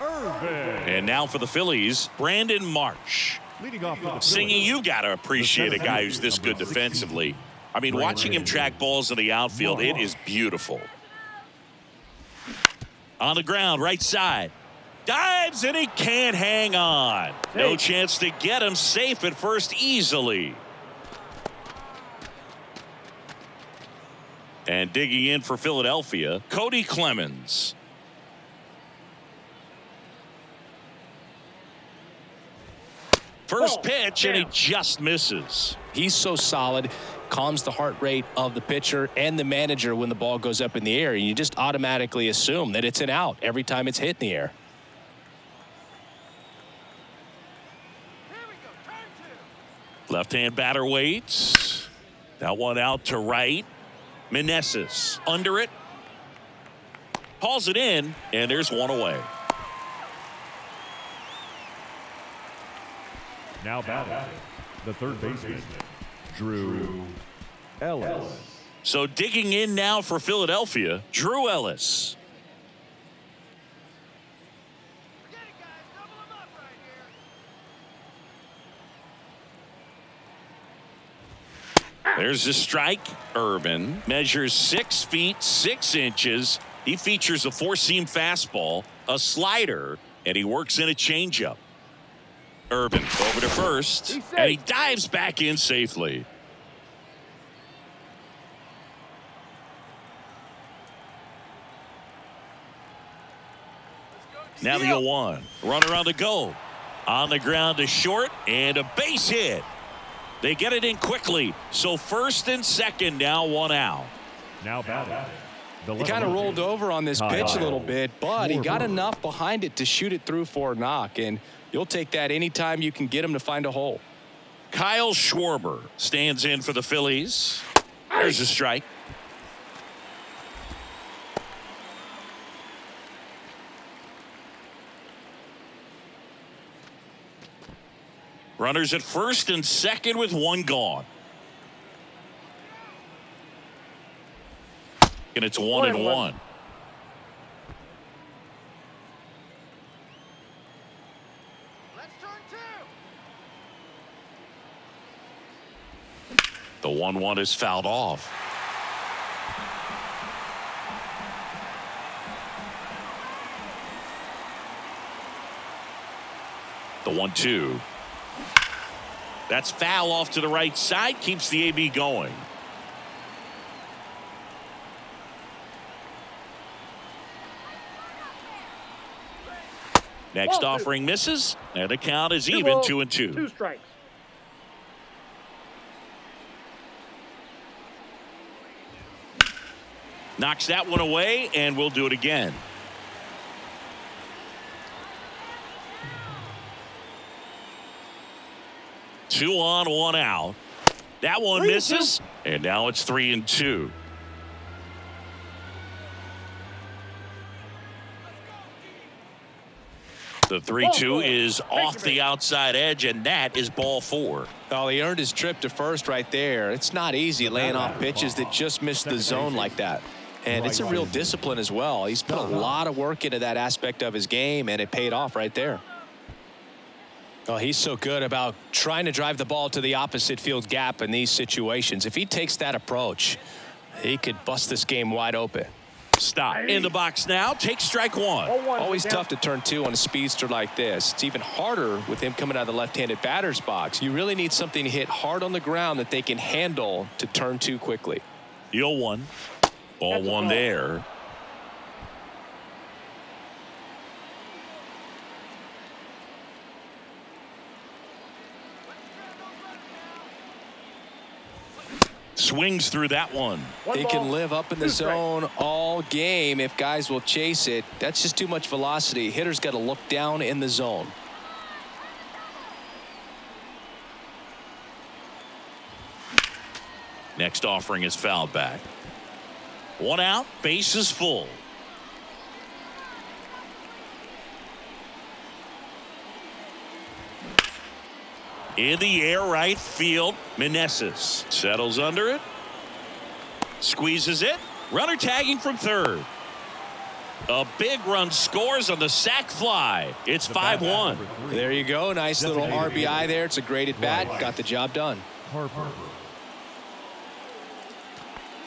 Irvin. And now for the Phillies, Brandon Marsh. Leading off for the Singing, you got to appreciate a guy who's this good defensively. I mean, watching him track balls in the outfield, it is beautiful. On the ground, right side. Dives, and he can't hang on. No chance to get him. Safe at first easily. And digging in for Philadelphia, Cody Clemens. First pitch, and he just misses. He's so solid, calms the heart rate of the pitcher and the manager when the ball goes up in the air. You just automatically assume that it's an out every time it's hit in the air. Left-hand batter waits. That one out to right. Meneses under it. Hauls it in, and there's one away. Now batting, the third baseman, Drew Ellis. So digging in now for Philadelphia, Drew Ellis. There's the strike. Irvin measures 6 feet 6 inches. He features a 4-seam fastball, a slider, and he works in a changeup. Irvin over to first, and he dives back in safely. Now the 0-1. Runner on the go. On the ground to short, and a base hit. They get it in quickly. So first and second, now one out. Now batting. He kind of rolled over on this pitch a little bit, but he got enough behind it to shoot it through for a knock. And you'll take that anytime you can get him to find a hole. Kyle Schwarber stands in for the Phillies. There's a strike. Runners at first and second with one gone. And it's 1-1. Let's turn 2. The 1-1 is fouled off. The 1-2. That's foul off to the right side. Keeps the AB going. Next offering misses, and the count is even 2-2. 2 strikes. Knocks that one away, and we'll do it again. Two on, one out. That one misses, and now it's 3-2. The 3-2 is off the outside edge, and that is ball 4. Oh, he earned his trip to first right there. It's not easy laying off pitches that just miss the zone like that. And it's a real discipline as well. He's put a lot of work into that aspect of his game, and it paid off right there. Oh, he's so good about trying to drive the ball to the opposite field gap in these situations. If he takes that approach, he could bust this game wide open. Stop. In the box now. Take strike one. Always tough to turn 2 on a speedster like this. It's even harder with him coming out of the left-handed batter's box. You really need something to hit hard on the ground that they can handle to turn 2 quickly. The 0-1. Ball 1 there. Swings through that one. He can live up in the zone all game if guys will chase it. That's just too much velocity. Hitter's got to look down in the zone. Next offering is fouled back. 1 out, base is full. In the air, right field. Meneses settles under it. Squeezes it. Runner tagging from third. A big run scores on the sac fly. It's 5-1. There you go. Nice little RBI there. It's a great at bat. Got the job done. Harper.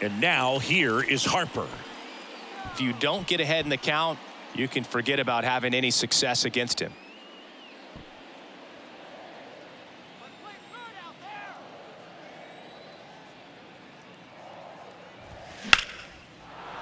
And now here is Harper. If you don't get ahead in the count, you can forget about having any success against him.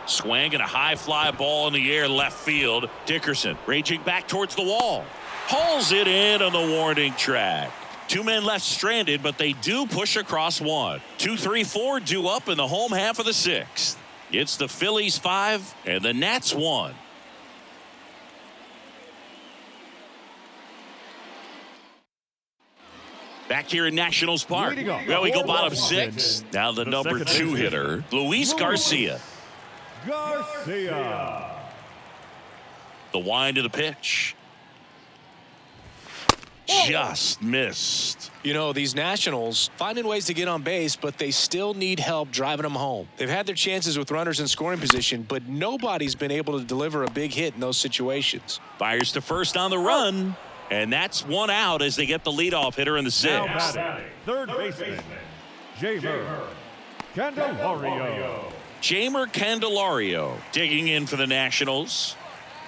Swing and a high fly ball in the air left field. Dickerson raging back towards the wall. Hauls it in on the warning track. Two men left stranded, but they do push across one. 2, 3, 4 due up in the home half of the sixth. It's the Phillies 5 and the Nats 1. Back here in Nationals Park. Well, we go bottom 6. Now the number 2 hitter, Luis Garcia. Garcia. The wind of the pitch. Just missed. You know, these Nationals finding ways to get on base, but they still need help driving them home. They've had their chances with runners in scoring position, but nobody's been able to deliver a big hit in those situations. Fires to first on the run, and that's one out as they get the leadoff hitter in the Now sixth. batting, third baseman, Jamer Candelario. Jamer Candelario digging in for the Nationals.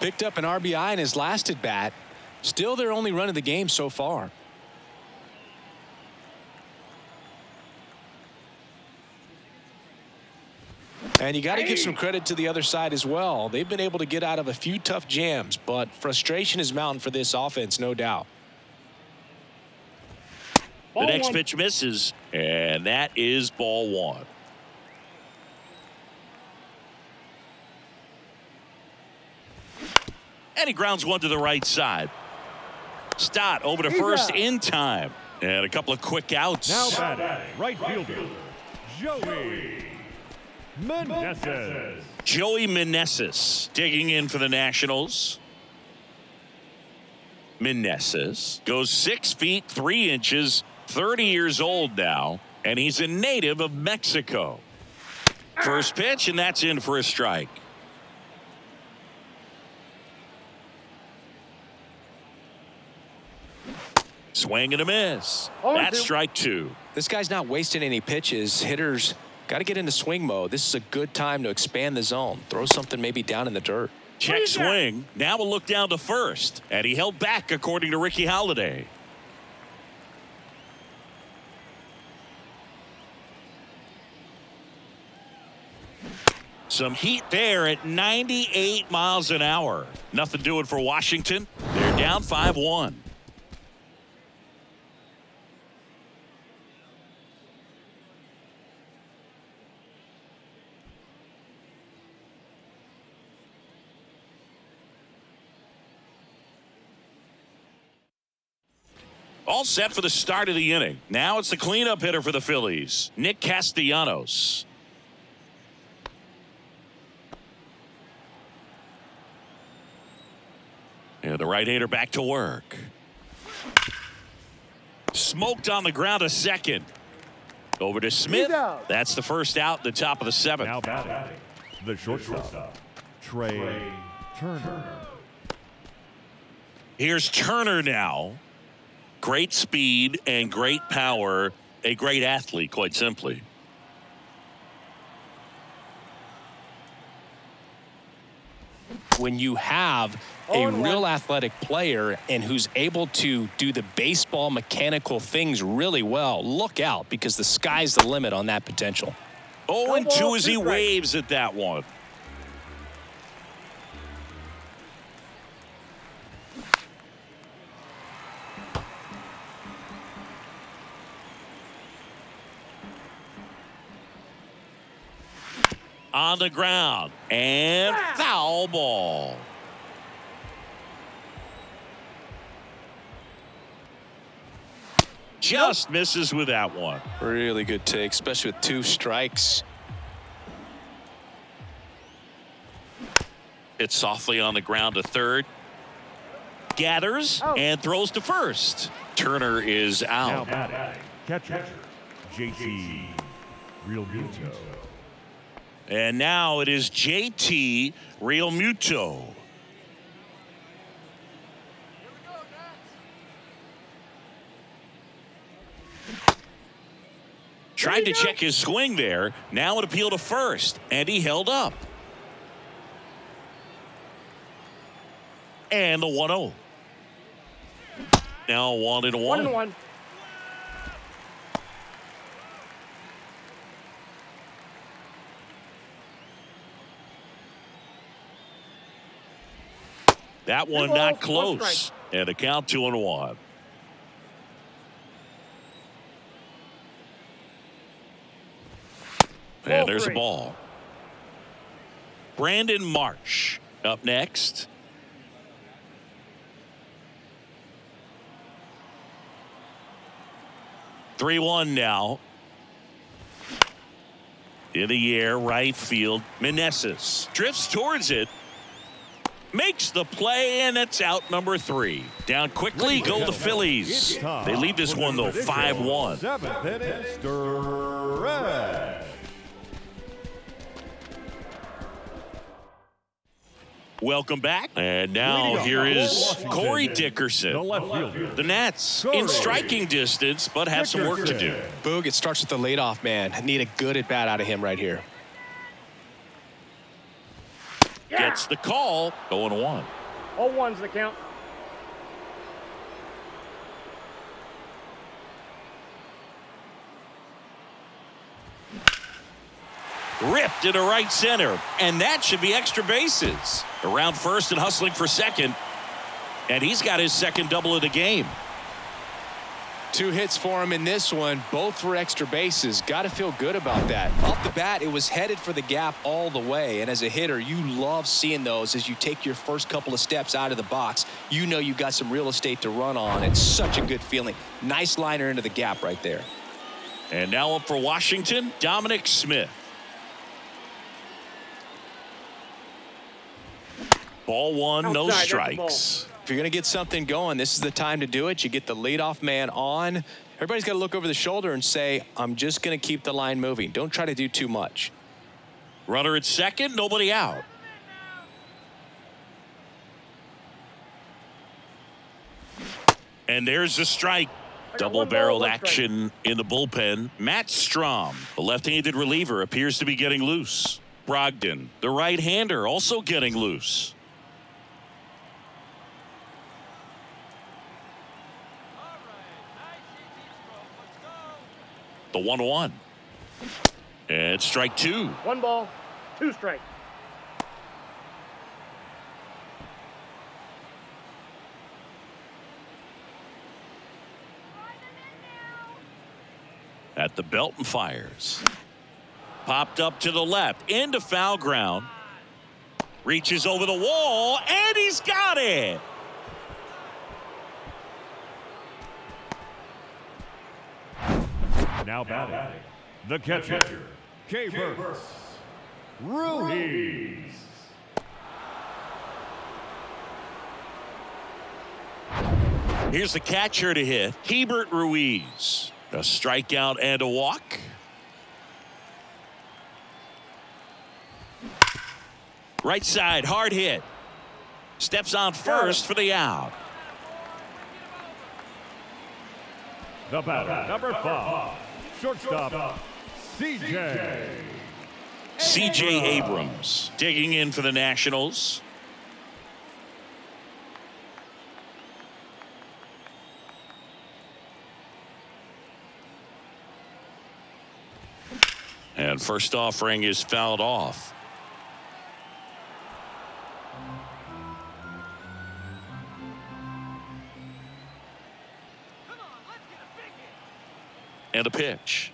Picked up an RBI in his last at bat. Still their only run of the game so far. And you got to give some credit to the other side as well. They've been able to get out of a few tough jams, but frustration is mounting for this offense, no doubt. The next pitch misses, and that is ball 1. And he grounds one to the right side. Stott over to first in time. And a couple of quick outs. Now batting, right fielder, Joey Meneses. Joey Meneses digging in for the Nationals. Meneses goes 6 feet 3 inches, 30 years old now, and he's a native of Mexico. First pitch, and that's in for a strike. Swing and a miss. That's strike 2. This guy's not wasting any pitches. Hitters got to get into swing mode. This is a good time to expand the zone. Throw something maybe down in the dirt. Check swing. Now we'll look down to first. And he held back according to Ricky Holiday. Some heat there at 98 miles an hour. Nothing doing for Washington. They're down 5-1. All set for the start of the inning. Now it's the cleanup hitter for the Phillies, Nick Castellanos. And the right-hander back to work. Smoked on the ground, a second. Over to Smith. That's the first out at the top of the 7th. Now batting, the shortstop, Trey Turner. Here's Turner now. Great speed and great power. A great athlete, quite simply. When you have a real athletic player and who's able to do the baseball mechanical things really well, look out, because the sky's the limit on that potential. 0-2 as he waves at that one. On the ground and foul ball. Just misses with that one. Really good take, especially with 2 strikes. It's softly on the ground to third. Gathers and throws to first. Turner is Now out. batting, catcher, JT Realmuto. And now it is JT Realmuto. Tried to check his swing there. Now it appealed to first, and he held up. And the 1-0. Now 1-1. 1-1. That one balls, not one close. strike. And a count 2-1. And there's a Three. ball. Brandon Marsh up next. Three 1 now. In the air, right field. Meneses drifts towards it. Makes the play, and it's out number 3. Down quickly go the Phillies. They lead this one, though, 5-1. Seventh inning stretch. Welcome back. And now here is Corey Dickerson. The left fielder. The Nats in striking distance, but have some work to do. Boog, it starts with the leadoff man. I need a good at bat out of him right here. Gets the call. 0-1. 0-1's the count. Ripped into right center. And that should be extra bases. Around first and hustling for second. And he's got his second double of the game. 2 hits for him in this one, both for extra bases. Got to feel good about that. Off the bat, it was headed for the gap all the way. And as a hitter, you love seeing those as you take your first couple of steps out of the box. You know you got some real estate to run on. It's such a good feeling. Nice liner into the gap right there. And now up for Washington, Dominic Smith. Ball 1, no Outside, that's the strikes. If you're going to get something going, this is the time to do it. You get the leadoff man on. Everybody's got to look over the shoulder and say, I'm just going to keep the line moving. Don't try to do too much. Runner at second, nobody out. And there's the strike. Double-barreled action in the bullpen. Matt Strom, the left-handed reliever, appears to be getting loose. Brogdon, the right-hander, also getting loose. The 1-1. And strike 2. 1 ball, 2 strikes. At the belt and fires. Popped up to the left, into foul ground. Reaches over the wall, and he's got it. Now batting, the catcher, K-Burks Ruiz. Here's the catcher to hit, Hebert Ruiz. A strikeout and a walk. Right side, hard hit. Steps on first for the out. The batter, number 5, shortstop, CJ. C.J. Abrams digging in for the Nationals. And first offering is fouled off. And a pitch.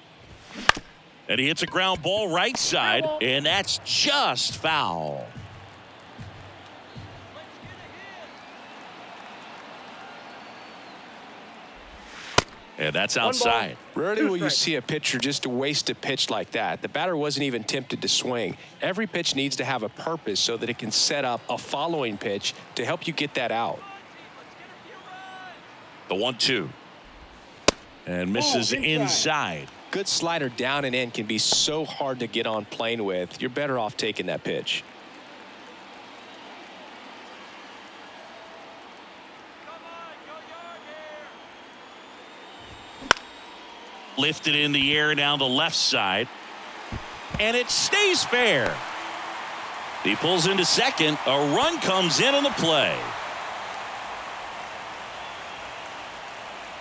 And he hits a ground ball right side, and that's just foul. And that's outside. Rarely will you see a pitcher just waste a pitch like that. The batter wasn't even tempted to swing. Every pitch needs to have a purpose so that it can set up a following pitch to help you get that out. The 1-2. And misses inside. Good slider down and in can be so hard to get on plane with. You're better off taking that pitch. Lifted in the air down the left side. And it stays fair. He pulls into second. A run comes in on the play.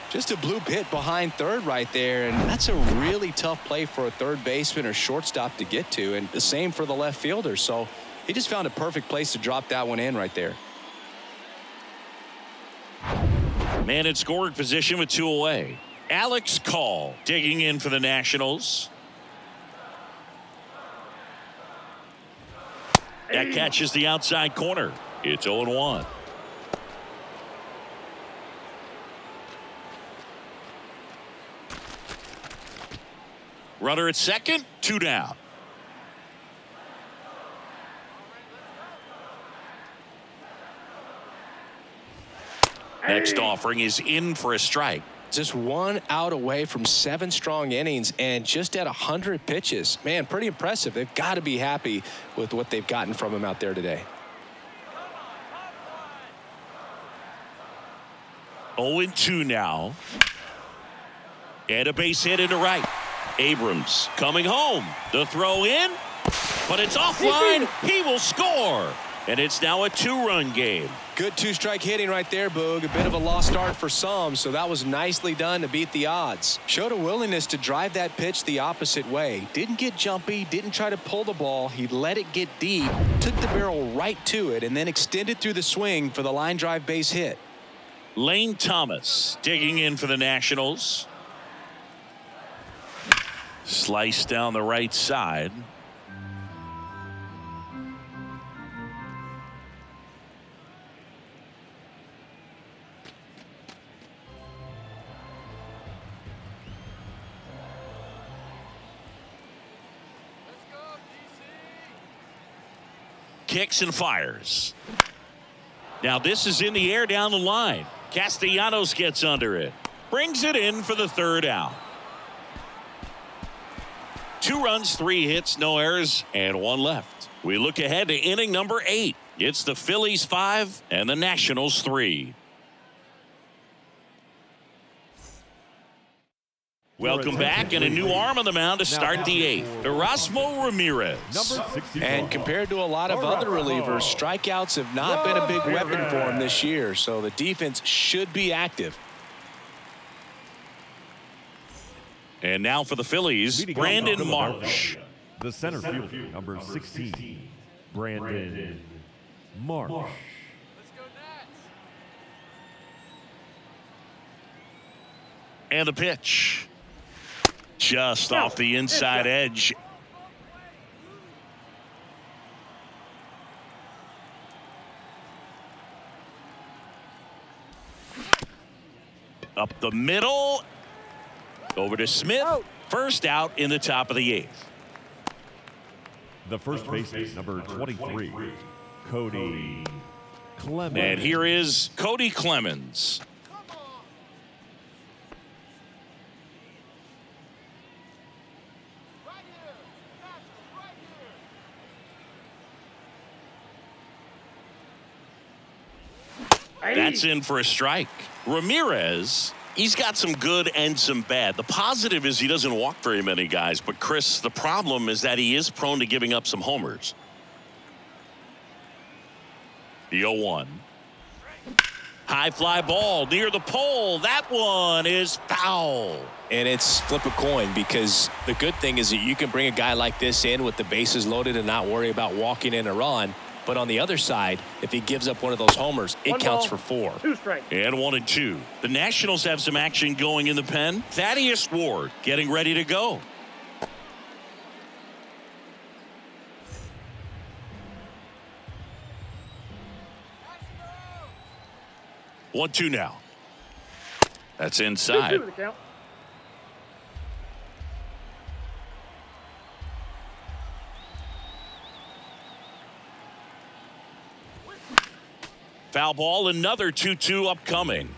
Just a bloop hit behind third right there, and that's a really tough play for a third baseman or shortstop to get to, and the same for the left fielder. So he just found a perfect place to drop that one in right there. Man in scoring position with 2 away. Alex Call digging in for the Nationals. That catches the outside corner. It's 0-1. Runner at second, 2 down. Next offering is in for a strike. Just 1 out away from 7 strong innings and just at 100 pitches. Man, pretty impressive. They've got to be happy with what they've gotten from him out there today. 0-2 now. And a base hit into right. Abrams coming home. The throw in, but it's offline. He will score. And it's now a 2-run game. Good 2-strike hitting right there, Boog. A bit of a lost start for some, so that was nicely done to beat the odds. Showed a willingness to drive that pitch the opposite way. Didn't get jumpy, didn't try to pull the ball. He let it get deep, took the barrel right to it, and then extended through the swing for the line drive base hit. Lane Thomas digging in for the Nationals. Slice down the right side. Kicks and fires. Now this is in the air down the line. Castellanos gets under it. Brings it in for the 3rd out. 2 runs, 3 hits, no errors, and 1 left. We look ahead to inning number 8. It's the Phillies 5 and the Nationals 3. Welcome back, and a new arm on the mound to start the 8th. Erasmo Ramirez. And compared to a lot of other relievers, strikeouts have not been a big weapon for him this year, so the defense should be active. And now for the Phillies, Brandon Marsh. The center fielder, number 16, Brandon Marsh. And the pitch. Just off the inside edge. Up the middle. Over to Smith. First out in the top of the 8th. The first baseman, number 23, Cody Clemens. And here is Cody Clemens. That's in for a strike. Ramirez, he's got some good and some bad. The positive is he doesn't walk very many guys, but Chris, the problem is that he is prone to giving up some homers. The 0-1. High fly ball near the pole. That one is foul. And it's flip a coin, because the good thing is that you can bring a guy like this in with the bases loaded and not worry about walking in a run. But on the other side, if he gives up one of those homers, it counts for 4. 2 strikes. And 1-2. The Nationals have some action going in the pen. Thaddeus Ward getting ready to go. One, 2 now. That's inside. 2-2 the count. Foul ball, another 2-2 upcoming.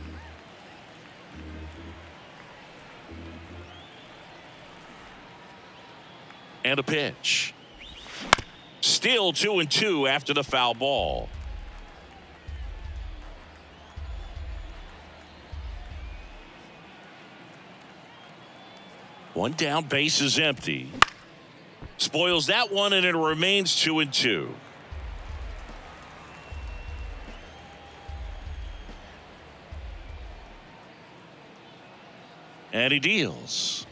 And a pitch. Still 2-2 after the foul ball. One down, base is empty. Spoils that one, and it remains 2-2. And he deals.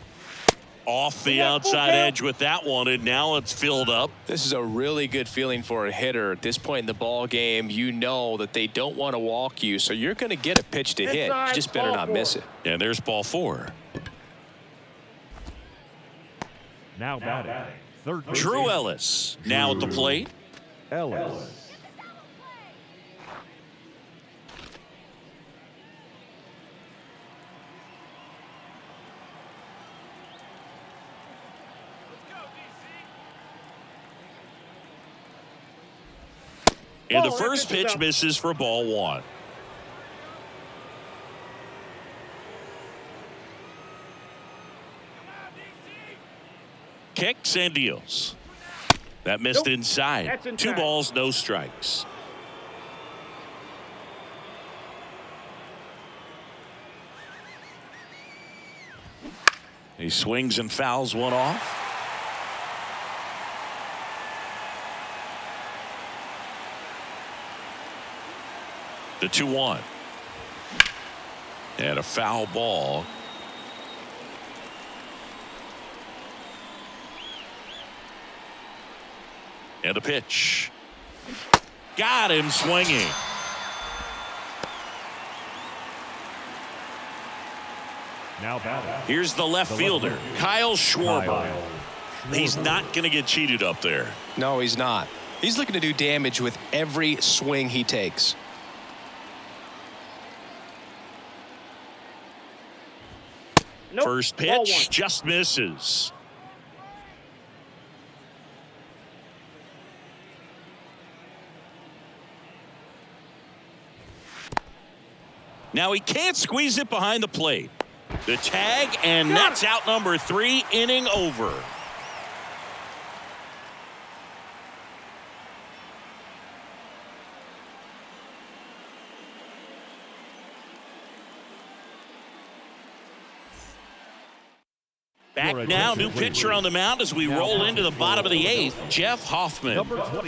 Off the outside edge with that one, and now it's filled up. This is a really good feeling for a hitter at this point in the ball game. You know that they don't want to walk you, so you're going to get a pitch to hit. You just better not miss it. And there's ball 4. Now batting, third base. Drew Ellis now at the plate. Ellis. And the first pitch misses for ball 1. Kicks and deals. That missed inside. 2 balls, no strikes. He swings and fouls one off. The 2-1. And a foul ball. And a pitch. Got him swinging. Now batting. Here's the left fielder, Kyle Schwarber. He's not going to get cheated up there. No, he's not. He's looking to do damage with every swing he takes. First pitch just misses. Now he can't squeeze it behind the plate. The tag, and that's out number 3, inning over. Back now, new pitcher on the mound as we roll into the bottom of the 8th, Jeff Hoffman.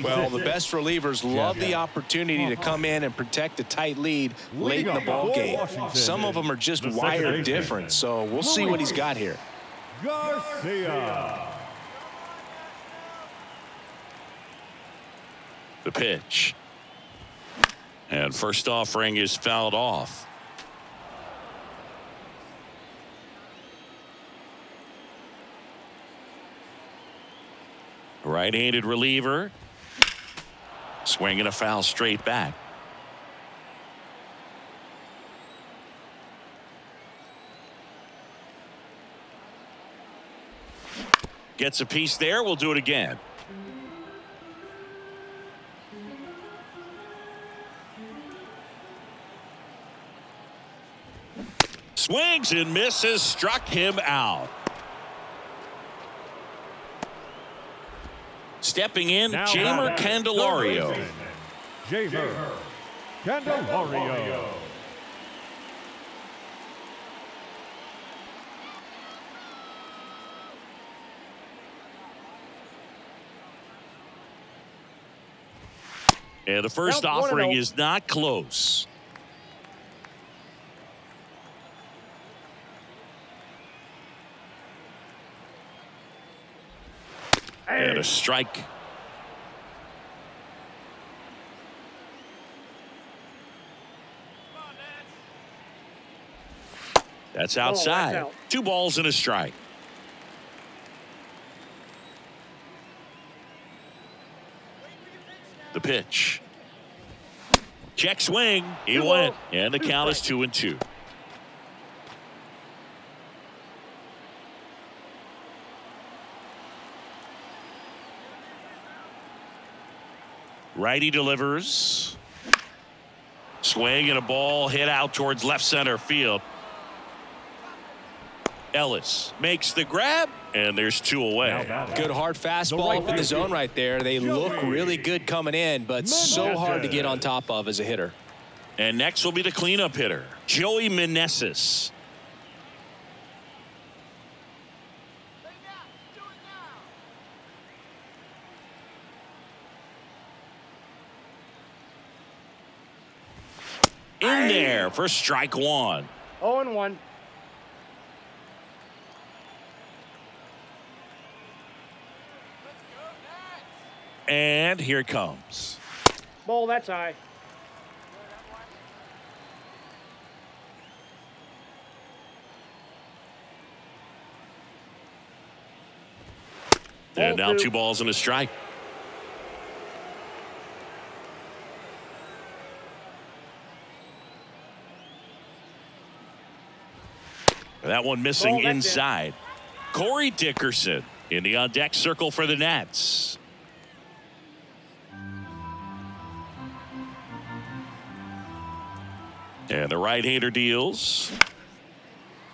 Well, the best relievers love the opportunity to come in and protect a tight lead late in the ball game. Some of them are just wired different, so we'll see what he's got here. Garcia. The pitch. And first offering is fouled off. Right-handed reliever. Swinging a foul straight back. Gets a piece there. We'll do it again. Swings and misses. Struck him out. Stepping in, Jamer Candelario. Jamer Candelario. And the first offering is not close. And a strike. That's outside. 2 balls and a strike. The pitch. Check swing. He went. And the count is 2-2. Righty delivers. Swing and a ball hit out towards left center field. Ellis makes the grab, and there's 2 away. Good hard fastball up in the zone right there. They look really good coming in, but so hard to get on top of as a hitter. And next will be the cleanup hitter, Joey Meneses. In there for strike 1. 0-1. And here it comes. Ball, that's high. And now 2. 2 balls and a strike. That one missing inside. Corey Dickerson in the on-deck circle for the Nats. And the right-hander deals.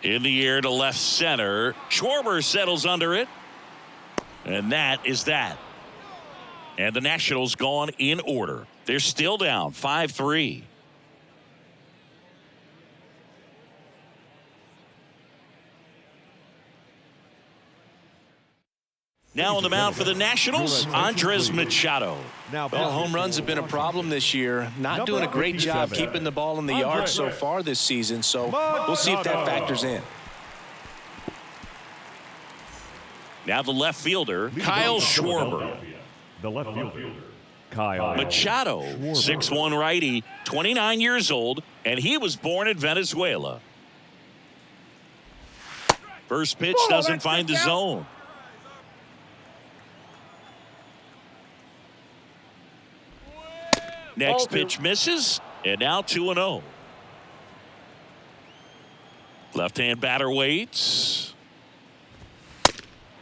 In the air to left center. Schwarber settles under it. And that is that. And the Nationals gone in order. They're still down 5-3. Now on the mound for the Nationals, Andres Machado. Now, Well, home runs have been a problem this year. Not doing a great job keeping the ball in the yard so far this season, so we'll see if that factors in. Now the left fielder, Kyle Schwarber. The left fielder, Kyle Machado, 6'1" righty, 29 years old, and he was born in Venezuela. First pitch doesn't find the zone. Next pitch misses, and now 2-0. Left-hand batter waits.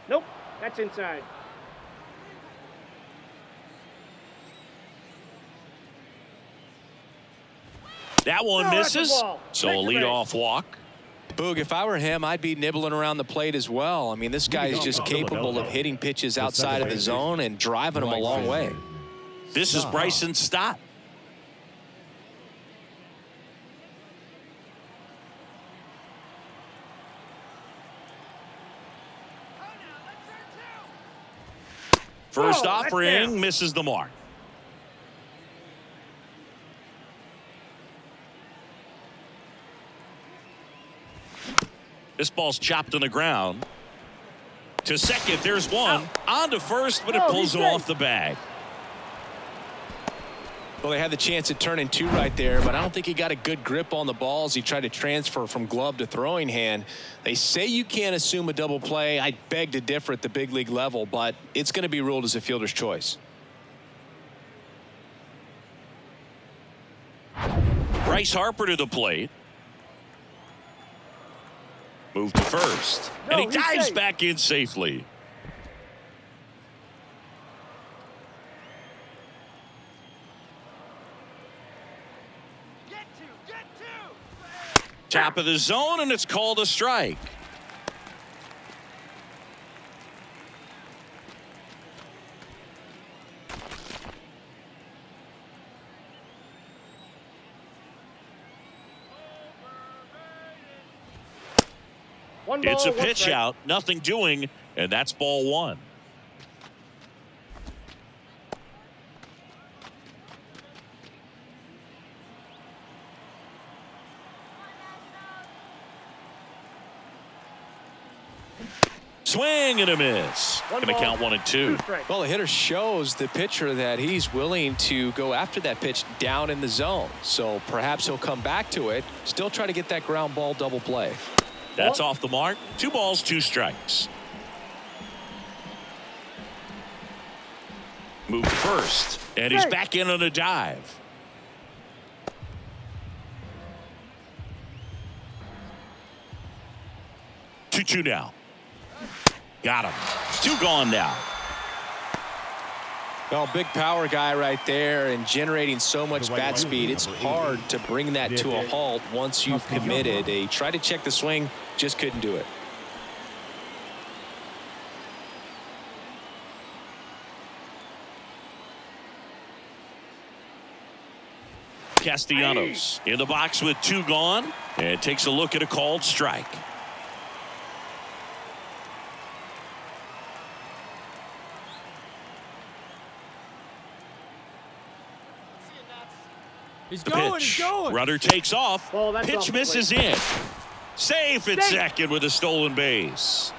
Nope, that's inside. That one misses, so a leadoff walk. Boog, if I were him, I'd be nibbling around the plate as well. I mean, this guy is just capable of hitting pitches outside of the zone and driving them a long way. This is Bryson Stott. First offering misses the mark. This ball's chopped on the ground. To second, there's one. On to first, but it pulls him off the bag. Well, they had the chance at turning 2 right there, but I don't think he got a good grip on the balls. He tried to transfer from glove to throwing hand. They say you can't assume a double play. I beg to differ at the big league level, but it's going to be ruled as a fielder's choice. Bryce Harper to the plate. Move to first. And he dives back in safely. Top of the zone, and it's called a strike. It's a pitch out, nothing doing, and that's ball 1. Swing and a miss. Going to count 1 and 2. Well, the hitter shows the pitcher that he's willing to go after that pitch down in the zone. So perhaps he'll come back to it, still try to get that ground ball double play. That's off the mark. 2 balls, 2 strikes. Move to first, and he's back in on a dive. Two now. Got him. 2 gone now. Well, big power guy right there and generating so much bat speed. It's hard to bring that to a halt once you've committed. They tried to check the swing, just couldn't do it. Castellanos in the box with 2 gone and takes a look at a called strike. He's The going, pitch. he's going. Runner takes off. Ball, that's Pitch off the misses in. Safe at second with a stolen base.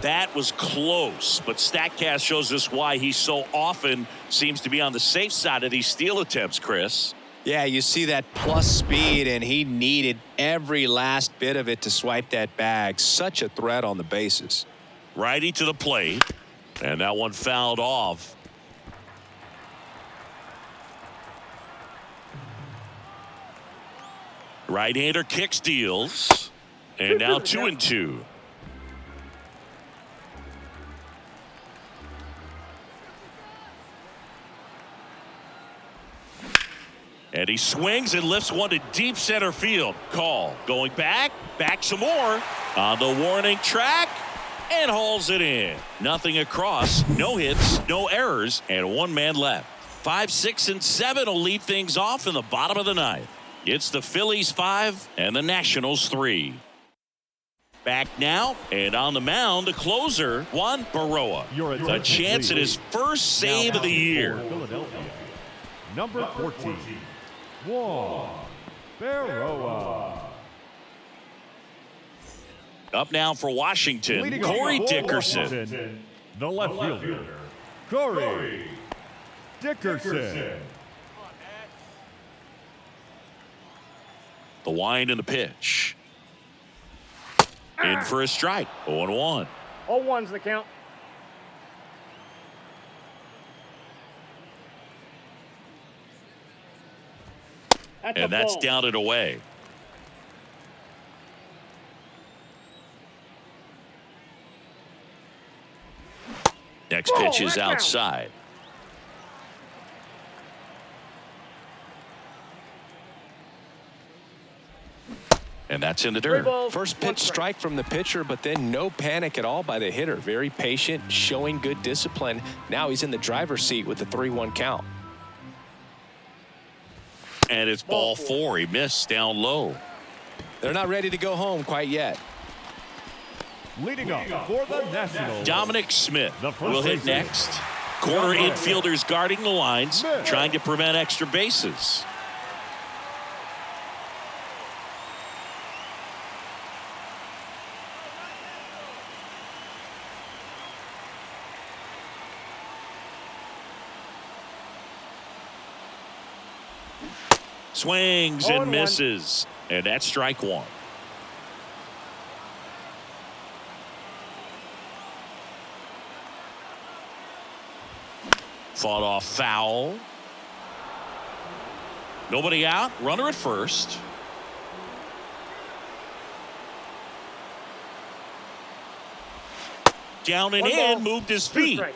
That was close, but StatCast shows us why he so often seems to be on the safe side of these steal attempts, Chris. Yeah, you see that plus speed, and he needed every last bit of it to swipe that bag. Such a threat on the bases. Righty to the plate, and that one fouled off. Right-hander kick steals, and now 2-2. And he swings and lifts one to deep center field. Call. Going back some more. On the warning track. And hauls it in. Nothing across. No hits, no errors, and 1 man left. 5, 6, and 7 will lead things off in the bottom of the 9th. It's the Phillies 5 and the Nationals 3. Back now, and on the mound, the closer, Juan Baroa. A chance at his first save of the year. Philadelphia. Number 14. Juan Baroa. Up now for Washington, Leading Corey off for Dickerson. Washington, the left fielder, Corey Dickerson. The wind and the pitch. In for a strike. 0-1. 0-1's the count. And that's down and away. Next pitch is outside. And that's in the dirt. First pitch strike from the pitcher, but then no panic at all by the hitter. Very patient, showing good discipline. Now he's in the driver's seat with the 3-1 count. And it's ball 4. He missed down low. They're not ready to go home quite yet. Leading up for the Nationals, Dominic Smith The first will hit baseman. next. Corner infielders guarding the lines, trying to prevent extra bases. Swings and 0-1. misses. And that's strike 1. Fought off foul. Nobody out. Runner at first. Down and 1 in. ball, Moved his 2 feet. strikes.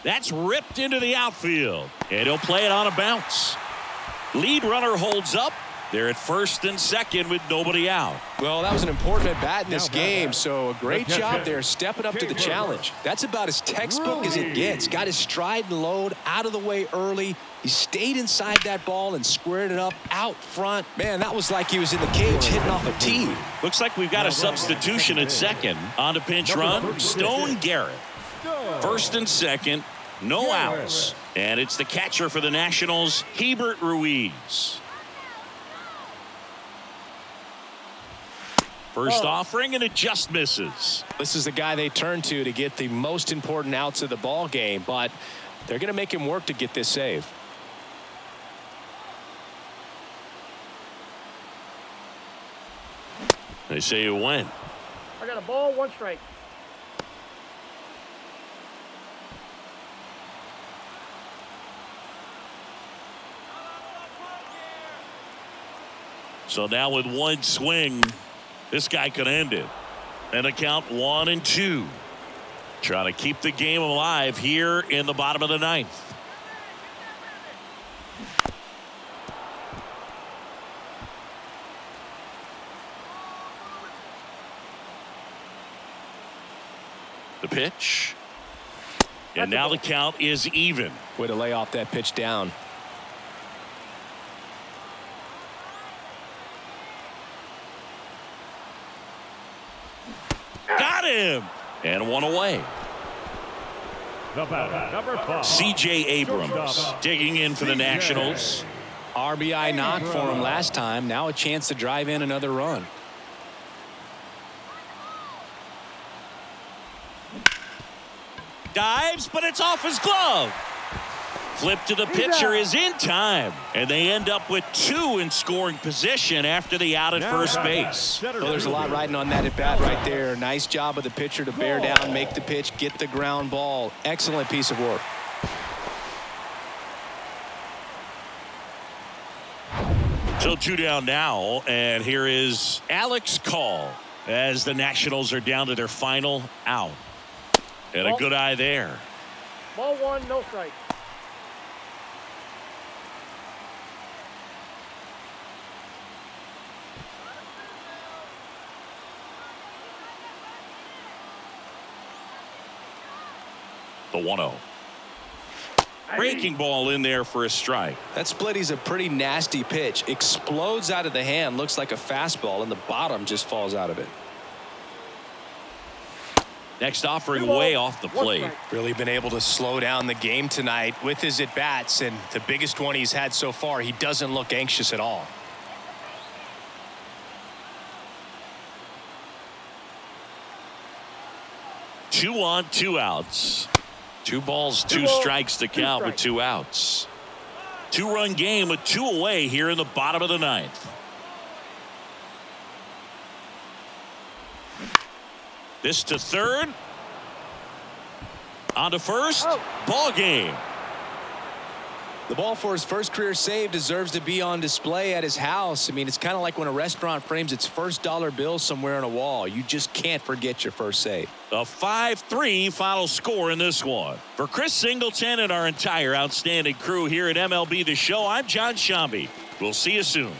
That's ripped into the outfield. And he'll play it on a bounce. Lead runner holds up. They're at first and second with nobody out. Well, that was an important at bat in this game, so a great job there stepping up to the challenge. That's about as textbook as it gets. Got his stride and load out of the way early. He stayed inside that ball and squared it up out front. Man, that was like he was in the cage hitting off a tee. Looks like we've got a substitution at second. On to pinch run, Stone Garrett. First and second, no outs. And it's the catcher for the Nationals, Hebert Ruiz. First offering, and it just misses. This is the guy they turn to get the most important outs of the ball game, but they're going to make him work to get this save. They say you win. I got a ball, 1 strike. So now with 1 swing, this guy could end it. And a count 1-2. Trying to keep the game alive here in the bottom of the 9th. The pitch. And now the count is even. Way to lay off that pitch down. Got him. And one away. The batter, number 5. C.J. Abrams digging in for the Nationals. RBI knock for him last time. Now a chance to drive in another run. Dives, but it's off his glove. Flip to the pitcher is in time. And they end up with 2 in scoring position after the out at first base. Well, there's a lot riding on that at bat right there. Nice job of the pitcher to bear down, make the pitch, get the ground ball. Excellent piece of work. So 2 down now, and here is Alex Call as the Nationals are down to their final out. And a good eye there. Ball 1, no strike. The 1-0. Breaking ball in there for a strike. That splitty's a pretty nasty pitch. Explodes out of the hand, looks like a fastball, and the bottom just falls out of it. Next offering way off the plate. Really been able to slow down the game tonight with his at-bats, and the biggest one he's had so far, he doesn't look anxious at all. Two on, 2 outs. 2 balls, 2 strikes to count with 2 outs. 2-run game with 2 away here in the bottom of the 9th. This to third. On to first. Ball game. The ball for his first career save deserves to be on display at his house. I mean, it's kind of like when a restaurant frames its first dollar bill somewhere on a wall. You just can't forget your first save. A 5-3 final score in this one. For Chris Singleton and our entire outstanding crew here at MLB The Show, I'm John Shambi. We'll see you soon.